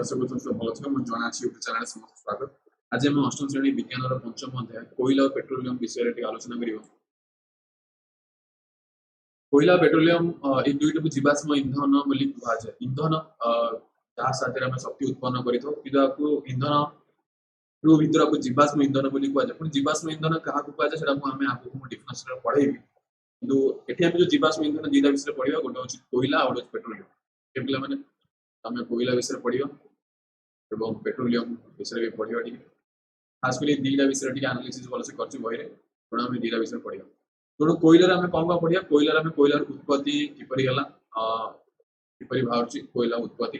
आशा करछन सब भलो छ। म जना अछि यूट्यूब चैनल समस्त स्वागत। आज हम अष्टम श्रेणी विज्ञान रो पंचम अध्याय कोयला और पेट्रोलियम विषय रे आलोचना करियो। कोयला पेट्रोलियम ए दुईटा जीवाश्म ईंधन बोली कुहा जाय। ईंधन जहा साथरे हम शक्ति उत्पन्न करिथो किदाकू ईंधन रू भीतर को जीवाश्म ईंधन बोली कुहा जाय। पण जीवाश्म ईंधन कहा को कुहा जाय सेटा को हमें आगु को डिफिनेशन रे पढेबी। किंतु एठी हम जो जीवाश्म ईंधन दीटा विषय पढिबा गोटे होची कोयला और होची पेट्रोलियम। के पिला माने तमे कोयला विषय पढियो एवं पेट्रोलियम विषय भी पढ़िया टी खास कर दीटा विषय टी एनालिसिस भलसे करछि बहिरे तेणु आम दीटा विषय पढ़िया तेणु कोयलार आम कौन कौन पढ़िया कोयलार आम कोयलार उत्पत्ति किपरि हला किपरि बाहरछि कोयला उत्पत्ति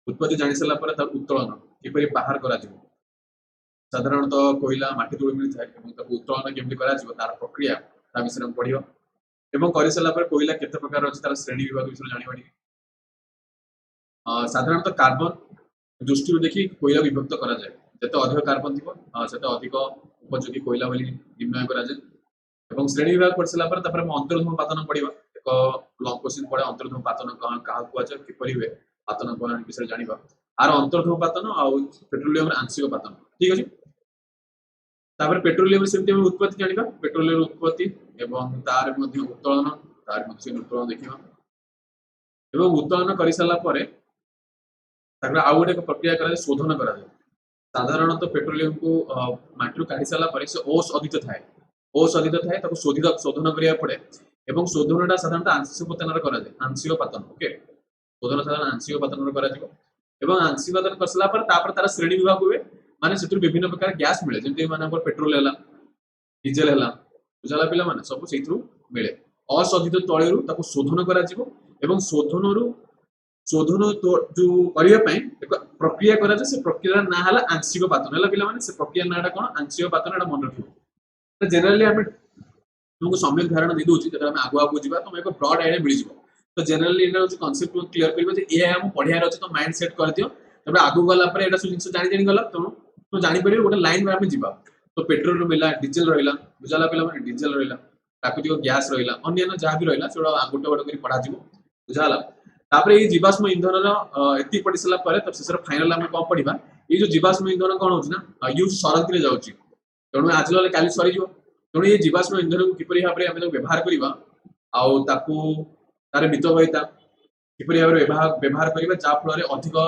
उत्पत्ति जानि सला पर तार उत्तोलन किपरि बाहर करा जिवो साधारणतः कोयला माटी तळे मिलि थाए एवं तार उत्तोलन केमति करा जिवो तार प्रक्रिया ता विषय हम पढ़ियो एवं करि सला पर कोयला केते प्रकार अछि तार श्रेणी विभाग विषय जानिबानी साधारणतः कार्बन दृष्टि देखी कोयला विभक्त करा जाए जते अधिक कार्बन थिबो सेते अधिक उपयोगी कोयला बोली निर्णय करा जाए एवं श्रेणी विभाग पढ़सला पर तापर हम अंतर्धूम पातन पढ़िबा एक लॉन्ग क्वेश्चन पड़े अंतर्धूम पातन कहा कुआ जाए किपरि हुए पातन प्रणाली विषय जानिबा आर अंतर्धूम पातन आ पेट्रोलियम आंशिक पातन ठीक अछि तापर पेट्रोलियम सेमति हम उत्पत्ति जानिबा पेट्रोलियम उत्पत्ति एवं तार मध्ये उत्तोलन तार मध्ये उत्तोलन देखिबा एवं उत्तोलन करि सला परे तापर आउ गोटे प्रक्रिया करा शोधन करा जाए साधारणतः पेट्रोलियम को माटी काढ़ी सारा पर से ओस अधित थाए ताको शोधन करिया पड़े एवं शोधनटा साधारणतः आंशिक पतन करा जाए आंशिक पतन ओके शोधन साधारण आंशिक पतन करा जिवो एवं आंशिक पतन करसला पर तापर तार श्रेणी विभाग हुए माने सेतु विभिन्न प्रकार गैस मिले जेंति माने पेट्रोल हला डीजल हला बुझाला पिला माने सब सेथु मिले अशोधित तळेरु ताको शोधन करा जिवो एवं शोधनरु शोधन तो जो करिया पई एक प्रक्रिया करा जे से प्रक्रिया ना हला आंशिक पातन हला पिला माने से प्रक्रिया नाटा कोन आंशिक पातन एटा मन रखियो तो जनरली हम तुमको सम्यक धारणा दे दोची जकर हम आगु आगु जिबा तुम एक ब्रॉड आईडिया मिल जिवो तो जनरली एटा जो कांसेप्ट क्लियर करबो जे ए हम पढिया रहछ तो माइंड सेट कर दियो तबे आगु गला पर एटा सब जिंस जानि जानि गला तो जानि परिबो गोटे लाइन में हम जिबा तो पेट्रोल मिला डीजल रहिला बुझाला पिला माने डीजल रहिला प्राकृतिक गैस रहिला अन्य जहा भी रहिला सेडा गोटे गोटे करी पढा जिवो बुझाला तापर ये जीवाश्म ईंधन एति पढ़ी सारा पर तब शेष फाइनल आम कौन पढ़ा ये जो जीवाश्म ईंधन कौन होना यूज सरंती जाऊँगी तेणु आज ना काली सरी तेणु ये जीवाश्म ईंधन को किपरि भाव में व्यवहार करवा तार मितव्ययिता किपरि भाव व्यवहार करवा जहाँफल अधिक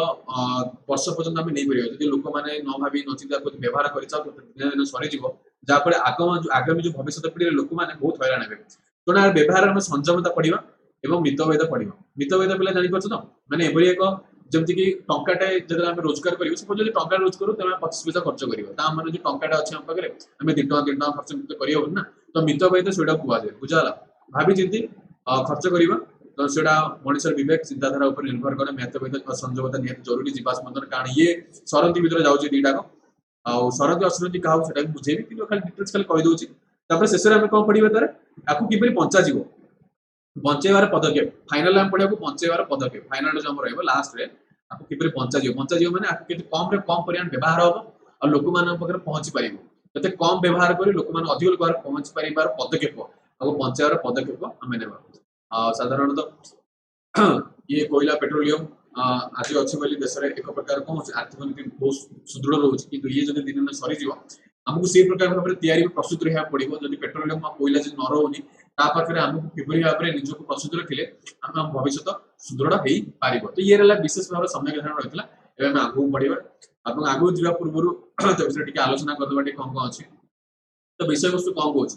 वर्ष पर्यटन आम नहीं पार जब लोक मैंने न भावी न चिंता व्यवहार कर सरीज जहाँफल आगामी जो भविष्य पीढ़ी लोक मैंने बहुत हैरान हे तेणु व्यवहार में संयमता पढ़ा एवं मितव्ययिता पढ़िबा मितव्ययिता पिला जानि परछ न माने एबरी एक जेमति कि टंकाटे जदि हम रोजगार करियो सपोज जदि टंका रोज करू तमे 25 पैसा खर्च करियो ता माने जो टंकाटा अछि हम पाखरे हमें 2 टका खर्च करियो ना तो मितव्ययिता सेडा कुआ जाय बुझाला भाबी चिंती खर्च करिबा तो सेडा मनुष्य विवेक चिंताधारा ऊपर निर्भर करे मितव्ययिता संजोगता नियत जरूरी जीवाश्म ईंधन कारण ये सरंती भीतर जाउची दीटा को आ सरंती असरंती काहू सेटा बुझेबी कि खाली डिटेल्स खाली कहि दोची तापर शेषरे हम कोन पढिबा तारे आकु किपरि पंचा जीवो बंचेबार पदक्षेप फाइनल हम पढ़िया बंचेबार पदक्षेप फाइनल जो हम रहबो लास्ट रे आपको किपरि पंचा जीव माने आपको केते कम रे कम परिमाण व्यवहार होबो और लोक मान पकरे पहुंची परिबो जते कम व्यवहार करी लोक मान अधिक लोक पहुंची परिबार पदक्षेप आपको बंचेबार पदक्षेप हम नेबा साधारणतः ये कोयला पेट्रोलियम आज अच्छे बोली देश में एक प्रकार कौन आर्थिक नीति बहुत सुदृढ़ रोचे कि ये जब दिन में सरीज आमको से प्रकार भाव में तैयारी प्रस्तुत रहा पड़ो जब पेट्रोलियम कोयला जो न रोनी पाखे आमको किपरि भाव में निजक प्रस्तुत रखिले आम भविष्य सुदृढ़ हो पार तो ये विशेष भाव सम्यक धारणा रही है आगू बढ़ा आगू जा पूर्व आलोचना करदे कौन कौन अच्छे तो विषय वस्तु कौन कौन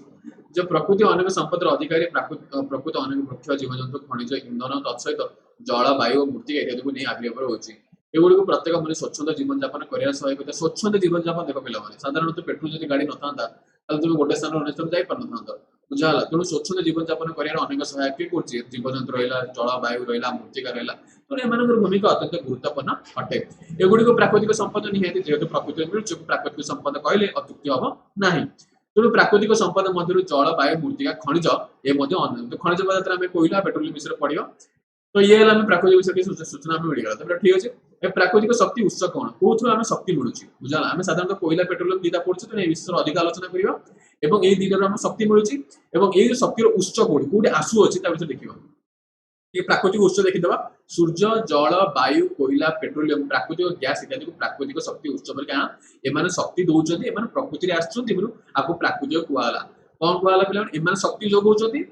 जो प्रकृति अनेक संपद अधिकारी प्रकृति अनेक वृक्ष जीवजंतु खनिज इंधन तत्सहित जल वायु मूर्ति इत्यादि को नहीं आग्रह होगी एगुड़ी को प्रत्येक मैंने स्वच्छंद जीवन जापन कर सहायक स्वच्छंद जीवन जापन देख पे साधारणतः पेट्रोल जब गाड़ी न था तुम गोटे स्थान अन्य स्थान जापर न बुझाला तेणु स्वच्छंद जीवन जापन कर अनेक सहायक किए कर जीवजंतु रहा जल वायु रहा मृत्तिका रहा तेणु एम भूमिका अत्यंत गुरुत्वपूर्ण अटे एगुड़ी को प्राकृतिक संपद निहत जेहतु प्रकृति मिलूँ प्राकृतिक संपद कहले अत्युक्ति हम ना तेणु प्राकृतिक संपद मध्य जल वायु मूर्तिका खनिज ये खनिज पदार्थ आम कोयला पेट्रोलियम विषय पढ़ा तो ये प्राकृतिक विषय सूचना मिलगला तब ठीक अच्छे प्राकृतिक शक्ति उत्स कौन कौन आम शक्ति मिलूँ बुझा आम साधारण कोयला पेट्रोलियम दीटा पढ़ुचे तो विषय अधिक आलोचना करवा एवं ये दीटा आम शक्ति मिलूँ ये शक्तिर उत्स कौटी कौटे आसुअछि विषय देखा ये प्राकृतिक उत्स देखिदबा सूर्य जल वायु कोयला पेट्रोलियम प्राकृतिक गैस इत्यादि को प्राकृतिक शक्ति उत्स बोली क्या एमाने शक्ति दउचंती एमाने प्रकृति रे आछुंती बिरु आको प्राकृतिक कुआला कोन कुआला पिला एमाने शक्ति जोगउचंती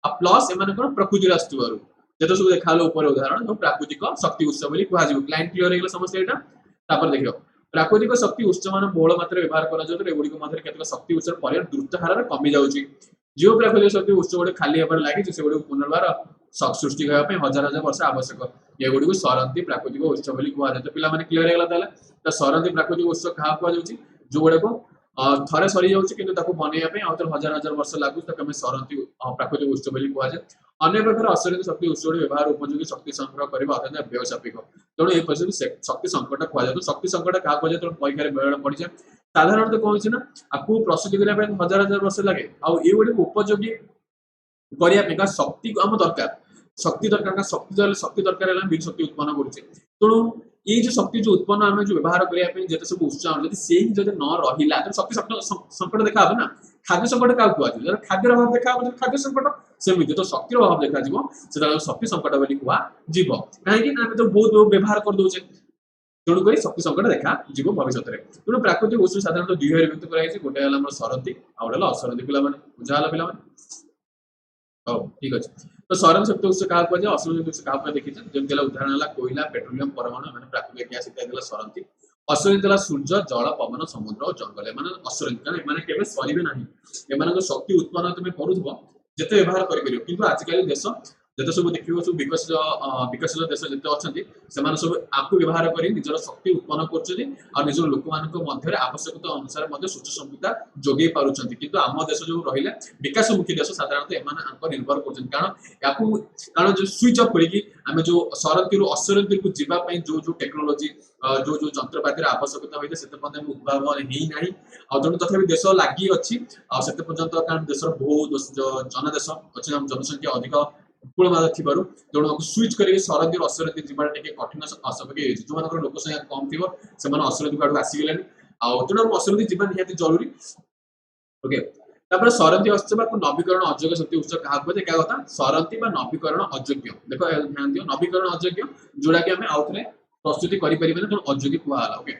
आ प्लस एमाने कोन प्रकृति रे आछुवारु जेतो सब देखालो ऊपर उदाहरण तो प्राकृतिक शक्ति उत्स बोली कुआ जिवो क्लाइन क्लियर हेगला समस्या एटा तापर देखियो प्राकृतिक शक्ति उत्स मान बहुल मात्रा व्यवहार करा जाउत एगुडी को मध्य केतक शक्ति उत्स परिमाण द्रुत हार रे कमी जाउची जो प्राकृतिक शक्ति उत्स गुडी खाली हेबार लागि से गुडी पुनर्बार सृष्टि करबा पे हजार हजार वर्ष आवश्यक ये गुडी को सरंती प्राकृतिक उत्स बोली कुआ जात पिला माने क्लियर हेगला ताले त सरंती प्राकृतिक उत्स कहा कुआ जाउची जो गुडी को थरे सरी जाउची किंतु ताको बनेया पे आउतर हजार हजार वर्ष लागु त कमे सरंती प्राकृतिक उत्स बोली कुआ जाय अन्य प्रकार असरित शक्ति उत्स व्यवहार उपयोगी शक्ति संग्रह करबा अत्यंत व्यवसायिक तेणु ये परिस्थिति शक्ति संकट कुआ जाय तो शक्ति संकट का कुआ जाय तो परीक्षा रे बेळ पड़ी जाय साधारणतः कोन होची ना आपको प्रस्तुत करिया पे हजार हजार वर्ष लागे आ ए गुडी उपयोगी करिया पे का शक्ति को हम दरकार शक्ति दरकार का शक्ति दरकार है बिन शक्ति उत्पन्न करूचे तेणु ये जो शक्ति जो उत्पन्न आमे जो व्यवहार करिया पे जेते सब उत्साह जदि सेही जदि न रहिला तो शक्ति संकट देखा हो ना खाद्य संकट का कुआ जदि खाद्य अभाव देखा हो खाद्य संकट सेमिति तो शक्ति अभाव देखा जीवो सेटा शक्ति संकट बोली कुआ जीवो काहे कि आमे तो बहुत व्यवहार कर दोचे तेणु करी शक्ति संकट देखा जीवो भविष्य रे तेणु प्राकृतिक उत्स साधारणतः दुई भाग विभक्त कराई छै गोटे हला हमर सरंती आ गोटे हला असरंती पिला माने बुझा हला पिला माने हो ठीक अछि तो सरन शक्ति उत्स कहा को जे असरन शक्ति उत्स कहा को देखि छै जेम देला उदाहरण हला कोयला पेट्रोलियम परमाणु माने प्राकृतिक गैस इत्यादि देला सरंती असरन देला सूर्य जल पवन समुद्र और जंगल माने असरन कारण माने केबे सरीबे नाही ए माने शक्ति उत्पन्न तुमे करूथबो जेते व्यवहार करि परियो किंतु आजकल देश जेते सब देखिबो सब विकसित देश जेते अछंती सेमान सब आपको व्यवहार करी निजर शक्ति उत्पन्न करछथि और निजर लोक मानक मध्य आवश्यकता अनुसार मध्य सूच संहिता जोगे पारुछथि किंतु आम देश जो रहिले विकासमुखी देश साधारणतः एमान आंक निर्भर करछथि कारण जो स्विच ऑफ करी आमे जो सरंती रु असरंती को जीवा पई जो टेक्नोलॉजी जो जंत्रपातिर आवश्यकता होइते सेते पदे उद्भावन हेई नाही आ जण तथापि देश लागि अछि आ सेते पर्यंत कारण देशर बहुत जनदेश अछि हम जनसंख्या अधिक उपकूल मादा थिबारु तेणु हमको स्विच करके सरंती असरंती जीवन टिके कठिन असबके जो मानकर लोक संख्या कम थिबो सेमान असरंती काडू आसी गेलेनी आ तेणु हम असरंती जीवन निहाती जरूरी ओके तापर सरंती असबा को नवीकरण अयोग्य शक्ति उत्स कहा को जे का कथा सरंती बा नवीकरण अयोग्य देखो ध्यान दियो नवीकरण अयोग्य जोडा के हमें आउथरे प्रस्तुति करि परिबे तो अयोग्य कुआ हला ओके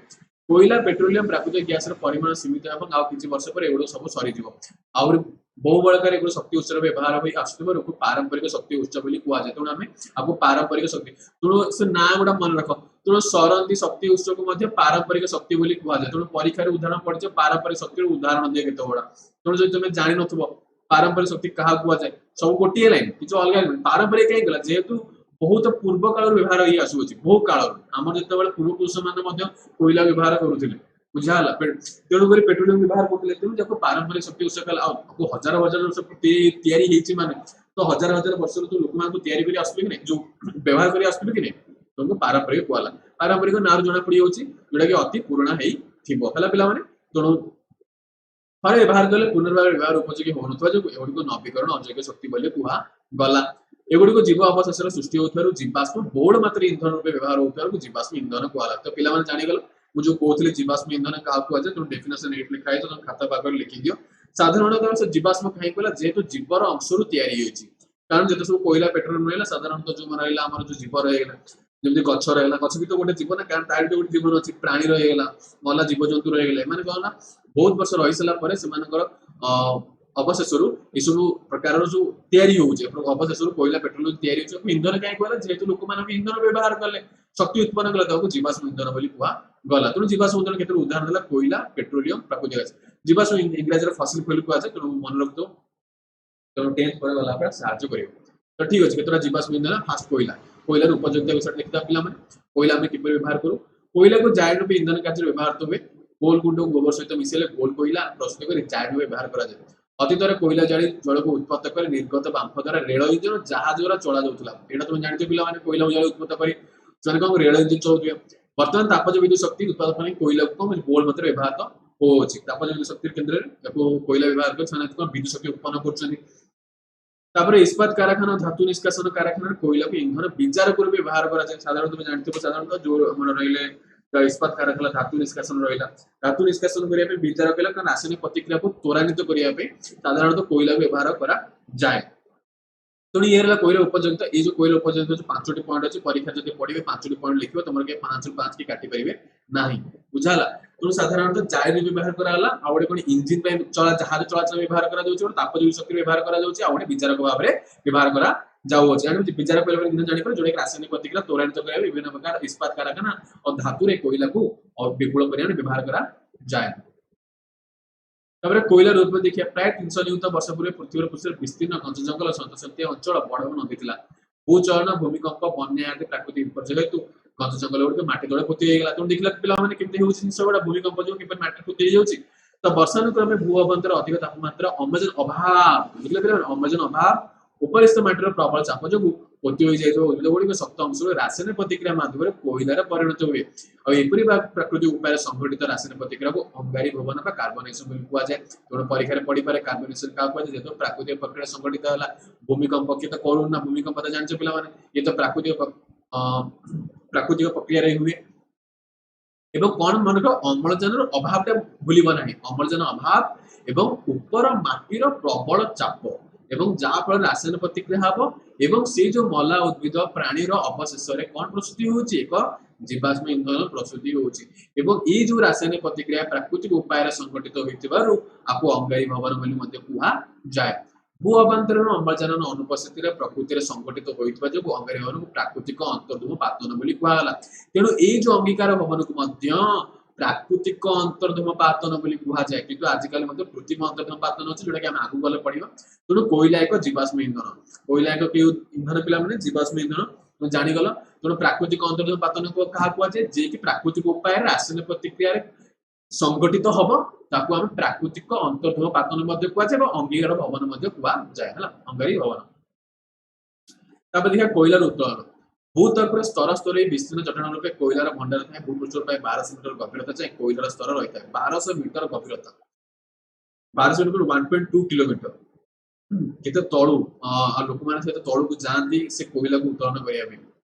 कोयला पेट्रोलियम प्राकृतिक गैस र परिमाण सीमित एवं आ किछि वर्ष पर एगुडो सब सरी जीवो और बहु बळकर एगुडो शक्ति उत्स र व्यवहार होई आस्तबा को पारंपरिक शक्ति उत्स बोली कुआ जाय तेणु हमें आपको पारंपरिक शक्ति तेणु से ना गुडा मन रख तेणु सरंती शक्ति उत्स को मध्य पारंपरिक शक्ति बोली कुआ जाय तेणु परीक्षा रे उदाहरण पड़छ पारंपरिक शक्ति र उदाहरण दे केते बडा तेणु जे तुमे जानि नथबो पारंपरिक शक्ति कहा कुआ जाय सब गोटिए लाइन किछ अलगा पारंपरिक कहीं गला जेहेतु बहुत पूर्व काल व्यवहार ही आसुछि बहु काल हमर जते बेले पूर्व पुरुष माने मध्य कोयला व्यवहार करूथिले बुझाला तेणु करी पेट्रोलियम व्यवहार करथिले तेणु जको पारंपरिक शक्ति उत्स काल को हजार हजार वर्ष तयारी हेछि माने तो हजार हजार वर्ष तो लोक मान को तयारी करी आसबे कि नै जो व्यवहार करी आसबे कि नै तुमको पारंपरिक कोला पारंपरिक नार जणा पड़ी होछि जोडा कि अति पुराना हेई थिबो हला पिला माने तेणु थरे व्यवहार कले पुनर्बार व्यवहार उपयोगी होनथवा जो एगुडी को नवीकरण अयोग्य शक्ति बोले कुहा गला एगुडी को जीव अवशेष सृष्टि होथारु जीवाश्म बहुल मात्रा इंधन रूपे व्यवहार होथारु जीवाश्म इंधन कुआला तो पिला माने जानि गलो मु जो कहथले जीवाश्म इंधन का कुआ जे तो डेफिनेशन एट लिखा है तो खाता पाकर लिखि दियो साधारणतः से जीवाश्म काहे कहला जेहेतु जीवर अंशरु तयारी होइछि कारण जेते सब कोयला पेट्रोल रहला साधारणतः जो रहला हमर जो जीव रहला जेमति गछ रहला गछ भी तो गोटे जीव ना कारण तार गोटे जीवन अछि प्राणी रहला मला जीव जंतु रहला माने कहला बहुत वर्ष रहि सला परे सेमानकर अवशेषरु ए सब प्रकार जो तयारी होउचे अवशेषरु कोयला पेट्रोल तयारी होउचे इंधन काहे कहला जेहेतु लोक मानक इंधन व्यवहार करले शक्ति उत्पन्न कला तो जीवाश्म इंधन बोली कुआ गला तेणु जीवाश्म इंधन केते उदाहरण देला कोयला पेट्रोलियम प्राकृतिक गैस जीवाश्म इंग्लिश रे फसिल फ्यूल कुआ छै तेणु मन रखतो तेणु 10th पर गला पर सहायता करियो तो ठीक अछि केतरा जीवाश्म इंधन फास्ट कोयला कोयला रो उपयोगिता विषय लिखता पिला माने कोयला हम किपर व्यवहार करू कोयला को जाय रूपे इंधन कार्य व्यवहार तो हुए कोल गुंड गोबर सहित मिसेले कोल कोयला प्रस्तुत करी जाय रूपे व्यवहार करा जाय अतीतर कोयला जाली जल को उत्पन्न कर निर्गत बांफ द्वारा रेल इंजन जहाज द्वारा चला जाउतला एटा तुम जानते पिला माने कोयला जाली उत्पन्न करी जने को रेल इंजन चलुथिया वर्तमान तापज विद्युत शक्ति उत्पादन ପାଇଁ कोयला को बोल मात्रा व्यवहार तो होछि तापज विद्युत शक्ति केंद्र रे कोयला व्यवहार कर सनात को विद्युत शक्ति उत्पन्न करछनी तापर इस्पात कारखाना धातु निष्कासन कारखाना कोयला को ईंधन विचार पूर्व व्यवहार करा जाय साधारणतः तुम जानते हो साधारणतः जो हमर रहिले इस्पात कारखाना धातु निष्कासन रहिला धातु निष्कासन करिया पे विचार केला कारण रासायनिक प्रतिक्रिया को त्वरान्वित करिया पे साधारणतः कोयला व्यवहार करा जाय ତେଣୁ ଇଏ ହେଲା କୋଇଲା ଉପଯୋଗିତା। ଏଇ ଯୋଉ କୋଇଲା ଉପଯୋଗିତା ଯୋଉ 5ଟି ପଏଣ୍ଟ ଅଛି, ପରୀକ୍ଷା ଯଦି ପଡିବେ 5ଟି ପଏଣ୍ଟ ଲେଖିବ, ତମର କେହି 5 ରୁ 5 କି କାଟି ପାରିବେ ନାହିଁ। ବୁଝା ହେଲା? ତେଣୁ ସାଧାରଣତଃ ଜାଳେଣୀ ବ୍ୟବହାର କରାଗଲା, ଆଉ ଗୋଟେ କଣ ଇଞ୍ଜିନ ପାଇଁ ଜାହାଜ ଚଳାଚଳ ବ୍ୟବହାର କରାଯାଉଛି, ଗୋଟେ ତାପଜୀବୀ ଶକ୍ତି ବ୍ୟବହାର କରାଯାଉଛି, ଆଉ ଗୋଟେ ବିଜାରକ ଭାବରେ ବ୍ୟବହାର କରାଯାଉଅଛି। ଜାଣିଛୁ ବିଜାରକ କହିଲା ପରେ ଇନ୍ଧନ ଜାଣିପାରେ, ଯୋଉଟା କି ରାସାୟନିକ ପ୍ରତିକ୍ରିୟା ତ୍ୱରାନ୍ୱିତ କରିବା ବିଭିନ୍ନ ପ୍ରକାର ଇସ୍ପାତ କାରଖାନା ଓ ଧାତୁରେ କୋଇଲାକୁ ବିପୁଳ ପରିମାଣରେ ବ୍ୟବହାର କରାଯାଏ। ତାପରେ କୋଇଲାର ଉତ୍ପତ୍ତି ଦେଖିବା, ପ୍ରାୟ 300 ନିୟୁତ ବର୍ଷ ପୂର୍ବେ ପୃଥିବୀର ପୃଷ୍ଠରେ ବିସ୍ତୀର୍ଣ୍ଣ ଘଞ୍ଚ ଜଙ୍ଗଲ ସନ୍ତସନ୍ତିଆ ଅଞ୍ଚଳ ବଡ ନଦୀ ଥିଲା। ଭୂଚଳନ, ଭୂମିକମ୍ପ, ବନ୍ୟା ଆଦି ପ୍ରାକୃତିକ ବିପର୍ଯ୍ୟୟ ହେତୁ ଘଞ୍ଚ ଜଙ୍ଗଲ ଗୁଡିକ ମାଟି ତଳେ ପୋତି ହେଇଗଲା। ତେଣୁ ଦେଖିଲା ପିଲାମାନେ କେମିତି ହଉଛି ଜିନିଷ ଗୁଡା, ଭୂମିକମ୍ପ ଯୋଗୁଁ କିପରି ମାଟି ପୋତି ହେଇଯାଉଛି। ତ ବର୍ଷାନୁକ୍ରମେ ଭୂ ଅଭ୍ୟନ୍ତର ଅଧିକ ତାପମାତ୍ରା, ଅମ୍ଳଜାନ ଅଭାବ, ଦେଖିଲେ ପିଲାମାନେ ଅମ୍ଳଜାନ ଅଭାବ, ଉପରିସ୍ଥ ମାଟିର ପ୍ରବଳ ଚାପ ଯୋଗୁଁ ପୋତି ହୋଇଯାଇଥିବା ଉଦ୍ଭିଦ ଗୁଡିକ ଶକ୍ତ ଅଂଶରେ ରାସାୟନିକ ପ୍ରତିକ୍ରିୟା ମାଧ୍ୟମରେ କୋଇଲାରେ ପରିଣତ ହୁଏ। ଆଉ ଏପରି ପ୍ରାକୃତିକ ଉପାୟରେ ସଂଘଟିତ ରାସାୟନିକ ପ୍ରତିକ୍ରିୟାକୁ ଅଙ୍ଗାରୀ ଭବନ ବା କାର୍ବନେସନ ବୋଲି କୁହାଯାଏ। ତେଣୁ ପରୀକ୍ଷାରେ ପଡିପାରେ କାର୍ବନେସନ କାହାକୁ କୁହାଯାଏ, ଯେହେତୁ ପ୍ରାକୃତିକ ପ୍ରକ୍ରିୟା ସଂଘଟିତ ହେଲା। ଭୂମିକମ୍ପ କିଏ ତ କରୁନି ନା, ଭୂମିକମ୍ପ ତ ଜାଣିଛ ପିଲାମାନେ, ଇଏ ତ ପ୍ରାକୃତିକ ପ୍ରକ୍ରିୟାରେ ହୁଏ। ଏବଂ କଣ ମନେ ରଖ, ଅମ୍ଳଜାନର ଅଭାବଟା ଭୁଲିବ ନାହିଁ। ଅମ୍ଳଜାନ ଅଭାବ ଏବଂ ଉପର ମାଟିର ପ୍ରବଳ ଚାପ, ଏବଂ ଯାହା ଫଳରେ ରାସାୟନିକ ପ୍ରତିକ୍ରିୟା ହବ, ଏବଂ ସେଇ ଯୋଉ ମଲା ଉଦ୍ଭିଦ ପ୍ରାଣୀର ଅବଶେଷରେ କଣ ପ୍ରସ୍ତୁତି ହଉଛି, ଏକ ଜୀବାଶ୍ମ ଇନ୍ଧନ ପ୍ରସ୍ତୁତି ହଉଛି। ଏବଂ ଏଇ ଯୋଉ ରାସାୟନିକ ପ୍ରତିକ୍ରିୟା ପ୍ରାକୃତିକ ଉପାୟରେ ସଂଗଠିତ ହୋଇଥିବାରୁ ଆକୁ ଅଙ୍ଗାରୀ ଭବନ ବୋଲି ମଧ୍ୟ କୁହାଯାଏ। ଭୂ ଅଭ୍ୟନ୍ତରୀଣ ଅମ୍ଳଜାନର ଅନୁପସ୍ଥିତିରେ ପ୍ରକୃତିରେ ସଂଗଠିତ ହୋଇଥିବା ଯୋଗୁଁ ଅଙ୍ଗାରୀ ଭବନକୁ ପ୍ରାକୃତିକ ଅନ୍ତର୍ଧୂମ ପାତନ ବୋଲି କୁହାଗଲା। ତେଣୁ ଏଇ ଯୋଉ ଅଙ୍ଗୀକାର ଭବନକୁ ମଧ୍ୟ ପ୍ରାକୃତିକ ଅନ୍ତର୍ଧୂମ ପାତନ ବୋଲି କୁହାଯାଏ। କିନ୍ତୁ ଆଜିକାଲି ମଧ୍ୟ କୃତ୍ରିମ ଅନ୍ତର୍ଧୂମ ପାତନ ଅଛି, ଯୋଉଟା କି ଆମେ ଆଗକୁ ଗଲେ ପଢିବା। ତେଣୁ କୋଇଲା ଏକ ଜୀବାଶ୍ମ ଇନ୍ଧନ। କୋଇଲା ଏକ କେଉଁ ଇନ୍ଧନ ପିଲାମାନେ? ଜୀବାଶ୍ମ ଇନ୍ଧନ। ତମେ ଜାଣିଗଲ। ତେଣୁ ପ୍ରାକୃତିକ ଅନ୍ତର୍ଧୂମ ପାତନ କାହା କୁହାଯାଏ? ଯିଏକି ପ୍ରାକୃତିକ ଉପାୟରେ ରାସାୟନିକ ପ୍ରତିକ୍ରିୟାରେ ସଂଗଠିତ ହବ, ତାକୁ ଆମେ ପ୍ରାକୃତିକ ଅନ୍ତର୍ଧୂମ ପାତନ ମଧ୍ୟ କୁହାଯାଏ, ଏବଂ ଅଙ୍ଗୀକାର ଭବନ ମଧ୍ୟ କୁହାଯାଏ। ହେଲା, ଅଙ୍ଗାରୀ ଭବନ। ତାପରେ ଦେଖିବା କୋଇଲାର ଉତ୍ତୋଳନ। ଭୂତର୍କରେ ସ୍ତର ସ୍ତରରେ ବିସ୍ତୀର୍ଣ୍ଣ ଚଟାଣ ରୂପେ କୋଇଲାର ଭଣ୍ଡାର ଥାଏ। ଭୂପୃଷ୍ଠରୁ ପ୍ରାୟ 1200 ମିଟର ଗଭୀରତା ଯାଏଁ କୋଇଲାର ସ୍ତର ରହିଥାଏ। 1200 ମିଟର ଗଭୀରତା, 1200 ମିଟର 1.2 କିଲୋମିଟର। କେତେ ତଳୁ ଲୋକମାନେ ସେତେ ତଳକୁ ଯାଆନ୍ତି ସେ କୋଇଲାକୁ ଉତ୍ତୋଳନ କରିବା ପାଇଁ।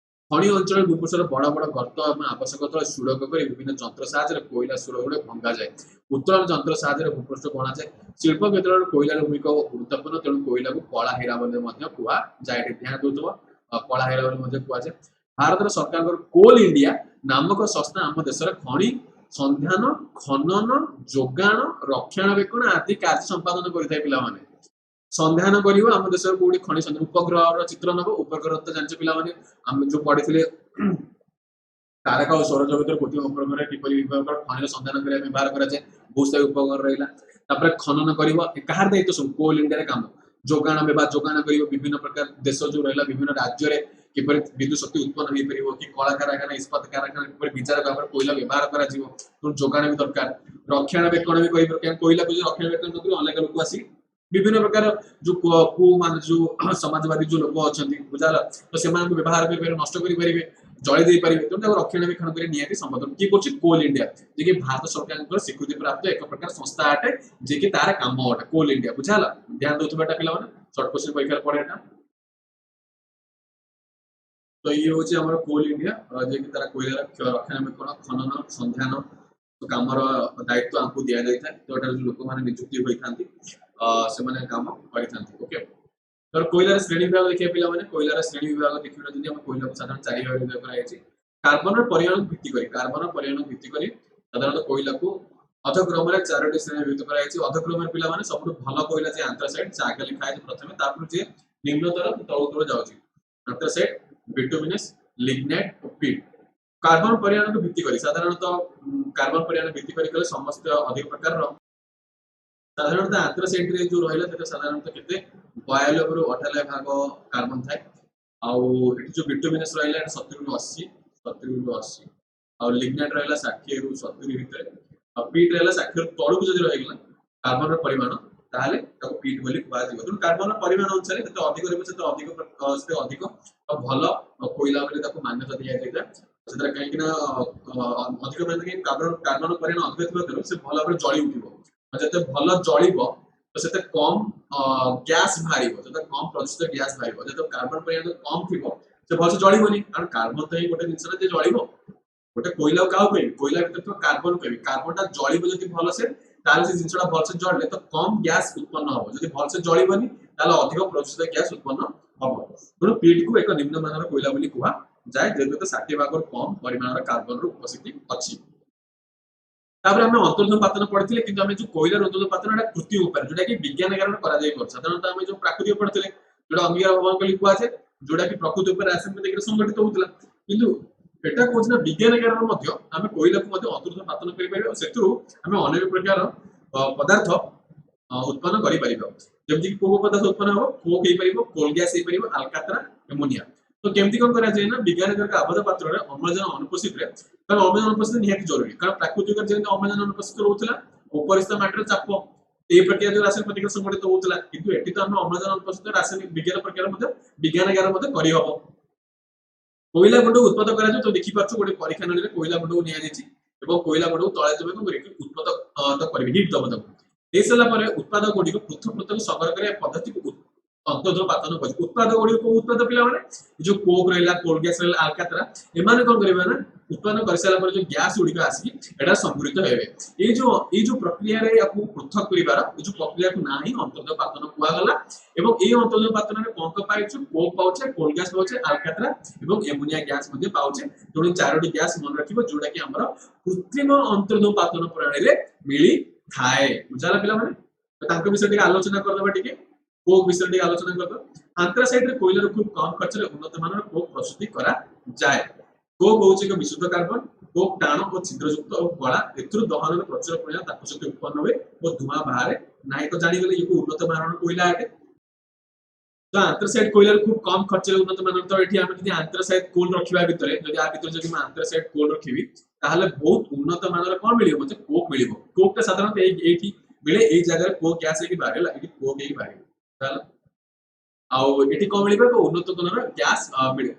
ଖଣି ଅଞ୍ଚଳରେ ଭୂପୃଷ୍ଠରେ ବଡ ବଡ ଗର୍ତ୍ତ ଏବଂ ଆବଶ୍ୟକ ତଳେ ସୁଡ଼ଙ୍ଗ କରି ବିଭିନ୍ନ ଯନ୍ତ୍ର ସାହାଯ୍ୟରେ କୋଇଲା ସୁଡ଼ ଗୁଡିକ ଭଙ୍ଗାଯାଏ। ଉତ୍ତୋଳନ ଯନ୍ତ୍ର ସାହାଯ୍ୟରେ ଭୂପୃଷ୍ଠକୁ ଅଣାଯାଏ। ଶିଳ୍ପ କ୍ଷେତ୍ରରେ କୋଇଲାର ଭୂମିକା ଗୁରୁତ୍ୱପୂର୍ଣ୍ଣ, ତେଣୁ କୋଇଲାକୁ କଳା ହୀରା ବୋଲି ମଧ୍ୟ କୁହାଯାଏ। ଏଠି ଧ୍ୟାନ ଦଉଥିବ, କଳା ହୀରା ବୋଲି ମଧ୍ୟ କୁହାଯାଏ। ଭାରତର ସରକାରଙ୍କର କୋଲ ଇଣ୍ଡିଆ ନାମକ ସଂସ୍ଥା ଆମ ଦେଶରେ ଖଣି ସନ୍ଧାନ, ଖନନ, ଯୋଗାଣ, ରକ୍ଷଣାବେକ୍ଷଣ ଆଦି କାର୍ଯ୍ୟ ସମ୍ପାଦନ କରିଥାଏ। ପିଲାମାନେ ସନ୍ଧାନ କରିବ, ଆମ ଦେଶରେ କୋଉଠି ଖଣି ସନ୍ଧାନ, ଉପଗ୍ରହର ଚିତ୍ର ନବ। ଉପଗ୍ରହ ତ ଜାଣିଛ ପିଲାମାନେ, ଆମେ ଯୋଉ ପଢିଥିଲେ ତାରକା ଓ ସୌରଜଗତର ଗୋଟିଏ ଉପଗ୍ରହରେ କିପରି ବିଭିନ୍ନ ପ୍ରକାର ଖଣିର ସନ୍ଧାନ କରିବା ବ୍ୟବହାର କରାଯାଏ। ଭୂସ୍ତରୀୟ ଉପଗ୍ରହ ରହିଲା। ତାପରେ ଖନନ କରିବ, କାହାର ଦାୟିତ୍ୱ? ସବୁ କୋଲ ଇଣ୍ଡିଆରେ କାମ। ଯୋଗାଣ ବା ଯୋଗାଣ କରିବ, ବିଭିନ୍ନ ପ୍ରକାର ଦେଶ ଯୋଉ ରହିଲା, ବିଭିନ୍ନ ରାଜ୍ୟରେ କିପରି ବିଦ୍ୟୁତ ଶକ୍ତି ଉତ୍ପନ୍ନ ହେଇପାରିବ, କି କଳକାରଖାନା, ଇସ୍ପାତ କାରଖାନା କିପରି ବିଚାର ଭାବରେ କୋଇଲା ବ୍ୟବହାର କରାଯିବ, ତେଣୁ ଯୋଗାଣ ବି ଦରକାର। ରକ୍ଷଣାବେକ୍ଷଣ ବି କରିବ, କାରଣ କୋଇଲାକୁ ଯଦି ରକ୍ଷଣାବେକ୍ଷଣ କରିବ, ଅନେକ ଲୋକ ଆସି ବିଭିନ୍ନ ପ୍ରକାର ଯୋଉ ମାନେ ଯୋଉ ସମାଜବାଦୀ ଯୋଉ ଲୋକ ଅଛନ୍ତି, ବୁଝାଲା, ତ ସେମାନଙ୍କୁ ବ୍ୟବହାର କରିପାରିବେ, ନଷ୍ଟ କରିପାରିବେ, ଜଳି ଦେଇପାରିବେ। ତେଣୁ ତାକୁ ରକ୍ଷଣାବେକ୍ଷଣ କରି ନିହାତି ସମ୍ପାଦନ କିଏ କରୁଛି? କୋଲ ଇଣ୍ଡିଆ, ଯିଏକି ଭାରତ ସରକାରଙ୍କର ସ୍ୱୀକୃତି ପ୍ରାପ୍ତ ଏକ ପ୍ରକାର ସଂସ୍ଥା ଅଟେ, ଯିଏକି ତାର କାମ ଅଟେ କୋଲ ଇଣ୍ଡିଆ। ବୁଝାଲା, ଧ୍ୟାନ ଦଉଥିବା ଏଟା ପିଲାମାନେ, ସର୍ଟ କୋଶ୍ଚିନ୍ ପରୀକ୍ଷାରେ ପଡେ ଏଟା। ତ ଇଏ ହଉଛି ଆମର କୋଲ ଇଣ୍ଡିଆ, ଯିଏକି ତାର କୋଇଲା ରକ୍ଷଣାବେକ୍ଷଣ, ଖନନ, ସନ୍ଧାନ କାମର ଦାୟିତ୍ୱ ଆମକୁ ଦିଆଯାଇଥାଏ। ତ ଏଠାରେ ଯୋଉ ଲୋକମାନେ ନିଯୁକ୍ତି ହୋଇଥାନ୍ତି, ସେମାନେ କାମ କରିଥାନ୍ତି। ଓକେ, तर कोयलार श्रेणी विभाग देखिए पिलाମାନେ कोयलार श्रेणी विभाग ଦେଖିବା ଯଦି ଆମେ କୋଇଲାକୁ ସାଧାରଣ ଚାରି ଭାଗରେ ବିଭାଗ କରାଯାଇଛି। କାର୍ବନର ପରିମାଣ ଭିତ୍ତି କରି, କାର୍ବନର ପରିମାଣ ଭିତ୍ତି କରି ସାଧାରଣତଃ କୋଇଲାକୁ ଅଧକ୍ରମରେ ଚାରୋଟି ଶ୍ରେଣୀ ବିଭକ୍ତ କରାଯାଇଛି। ଅଧକ୍ରମରେ ପିଲାମାନେ ସବୁଠୁ ଭଲ କୋଇଲା ଯେ ଆନ୍ଥ୍ରାସାଇଟ୍, ସେ ଆଗେ ଲେଖା ହେଇଛି ପ୍ରଥମେ, ତାପରେ ଯେ ନିମ୍ନତର ତଳକୁ ତଳ ଯାଉଛି ଆନ୍ଥ୍ରାସାଇଟ୍, ବିଟୁମିନସ୍, ଲିଗ୍ନାଇଟ୍ ଓ ପିଟ୍। कार्बन परिमाण को भित्ति करी साधारणतः कार्बन परिमाण भित्ति करी कले समस्त अधिक प्रकार साधारणतः आंथ्रासाइट रे जो रहिला तेता साधारणतः केते 92 रु 98 भाग कार्बन थाए। आउ एठी जो बिटुमिनस रहिला 70 रु 80, 70 रु 80। आउ लिग्नाइट रहिला 60 रु 70 भितर। आ पीट रहिला 60 रु तळକୁ जदि रहिगला कार्बन रो परिमाण ताले ताको पीट बोली कुआ जिवो। तेणु कार्बन रो परिमाण अनुसार केते अधिक रहबो सेते अधिक भल कोइला बोली ताको मान्यता दिया जायता। सेतरा काहे कि ना अधिक माने कार्बन परिमाण अधिक थिबा से भल भाबरे जळी उठिबो। जते भल जळिबो तो सेते कम गैस बाहरिबो, जते कम प्रदूषित गैस बाहरिबो। जते कार्बन परिमाण कम थिबो से भल से जळिबोनी, कारण कार्बन तो ही गोटे जिंस जे जळिबो। गोटे कोइला काउ कहबी, कोइला भीतर तो कार्बन कहबी, कार्बनटा जळिबो जति भल से ताले से जिंसटा भल से जळले तो कम गैस उत्पन्न होबो। जति भल से जळिबोनी ताले अधिक प्रदूषित गैस उत्पन्न हम तेणु पीट को एक निम्न मानर कोयला बोली कुहा जाए जेहेतु 60 भाग कम परिमाणर कार्बन उपस्थिति अच्छी। तापर आम अंतर्धन पातन पढ़ी कि आम जो कोयलार अंतर्धन पातन कृत्रिम उपाय जोटा कि विज्ञान कारण साधारणतः आम जो प्राकृतिक पढ़ते जो अंगीकार भवन कली कहुए जोटा कि प्रकृति उपर रासायनिक देखिए संगठित होता किंतु एटा कौन विज्ञान कारण आम कोयला को अंतर्धन पातन कर अनेक प्रकार पदार्थ उत्पन्न करमती कोह पदार्थ उत्पन्न हम कोक हो कोल गैस हो आलकात्रा एमोनिया तो केमती कौन करा ना विज्ञान आबद्ध पात्र में अम्लजान अनुपस्थित अम्लजान अनुपस्थित निहाती जरूरी कारण प्राकृतिक जमी अम्लजान अनुपस्थित रोला उपरिस्थ माटर चाप ये प्रक्रिया जो रासायनिक प्रतिक्रिया संगठित होता किंतु एटी तो आम अम्लजान अनुपस्थित रासायनिक विज्ञान प्रक्रिया विज्ञान करहब कोयला गुंड उत्पाद करा तो देखिपार गोटे परीक्षा नली कोयला गुंड को निया कोयला गुंड को तले जमी उत्पाद करेंगे हिट दब दे सारा उत्पाद गुड़ी पृथक पृथक संग्रह करने पद्धति को अंतर्धन पातन कर उत्पाद गुड़ी को उत्पाद पे जो कोक रहा कोल गैस रहा आलकात्रा एम कौन करेंगे ना उत्पादन कर सारा जो गैस गुड़िक आसिक संगृहित हे जो प्रक्रिया पृथक कर जो प्रक्रिया को ना ही अंतर्धन पातन कहगला अंतर्धन पातन में कौन पाई कोक पाचे कोल गैस पाचे आलकात्रा एमोनिया गैस पाचे तेणु 4टी गैस मन रखिए जोटा कि कृत्रिम अंतर्धन पातन प्रणाली मिली थाए बुझाला पिला माने विषय आलोचना करदे कोक विषय आलोचना करदे आंथ्रासाइट रे कोयला खूब कम खर्च रे उन्नत मानर कोक प्रस्तुति करा जाए कोक होउची एक विशुद्ध कार्बन कोक टाण और छिद्रयुक्त और कला एथुर दहन में प्रचुर परिमाण ताप शक्ति उत्पन्न हुए और धुआं बाहर नाई तो जानि गले ये उन्नत मानर कोयला आटे तो आंथ्रासाइट कोयला खूब कम खर्च रे उन्नत मानर तो एठी हम जदि आंथ्रासाइट कोल रखिबा भितरे जदि आ भितर जदि मैं आंथ्रासाइट कोल रखिबी ताहले बहुत उन्नत मानर कोन मिलियो मते कोक मिलियो कोक साधारणतः एठी मिले ए जगह कोक गैस की बारे ला एठी कोक एही बारे ताला आउ एठी कोन मिलिबा को उन्नत मानर गैस मिले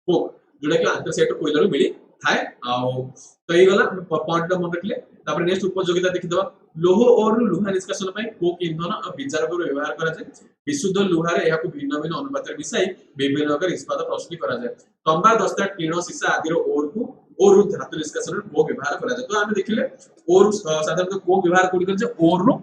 कोक जोटा कि आंथ्रासाइट कोयला मिली थाए आउ तो ये गला पॉइंट मन रखले तापर नेक्स्ट उपयोगिता देखिदबा लोह और लुहा निष्कासन पय कोक ईंधन और विचार को व्यवहार करा जाय विशुद्ध लुहा रे याकू भिन्न भिन्न अनुपात रे मिसाई विभिन्न प्रकार इस्पात प्रस्तुति करा जाय तंबा दस्ता टीण सीसा आदि रो ओर को ओर धातु निष्कासन को व्यवहार करा जाय तो आमे देखिले ओर साधारणतः को व्यवहार कोडी कर जे ओर रो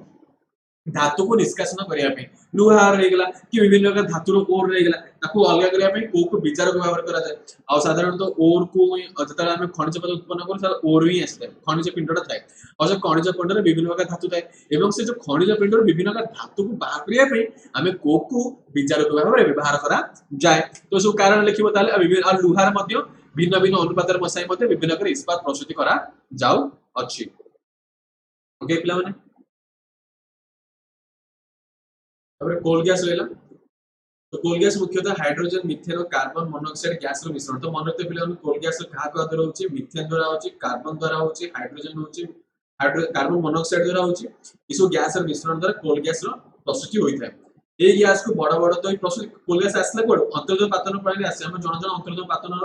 धातु को निष्कासन करिया पे लुहा रह गला कि विभिन्न प्रकार धातु रो ओर रह गला ताको अलग करिया पे को विचार को व्यवहार करा जाय आ साधारणतः ओर को जतला आमे खनिज पदार्थ उत्पन्न कर सारा ओर ही आसे खनिज पिंडटा थाए और जो खनिज पिंड रे विभिन्न प्रकार धातु थाए एवं से जो खनिज पिंड रे विभिन्न प्रकार धातु को बाहर करिया पे आमे को विचार को व्यवहार करा जाय तो सब कारण लिखिबो ताले विभिन्न लुहार मध्ये भिन्न भिन्न अनुपात रे मसाई मध्ये विभिन्न प्रकार इस्पात प्रस्तुति करा जाऊ अछि ओके पिला माने कोल गैस रहा तो कोल गैस मुख्यतः हाइड्रोजन मिथेन और कार्बन मोनोऑक्साइड गैस रो मिश्रण तो मन रखते पिला कोल गैस क्या द्वारा होची मिथेन द्वारा होची कार्बन द्वारा होची हाइड्रोजन होची कार्बन मोनोऑक्साइड द्वारा होची इसो गैस रो मिश्रण द्वारा कोल गैस रो प्रस्तुति होई थाए ए गैस को बड़ बड़ तो प्रस्तुति कोल गैस आसला कोड अंतर्गत पातन प्रणाली आसे हम जण जण अंतर्गत पातन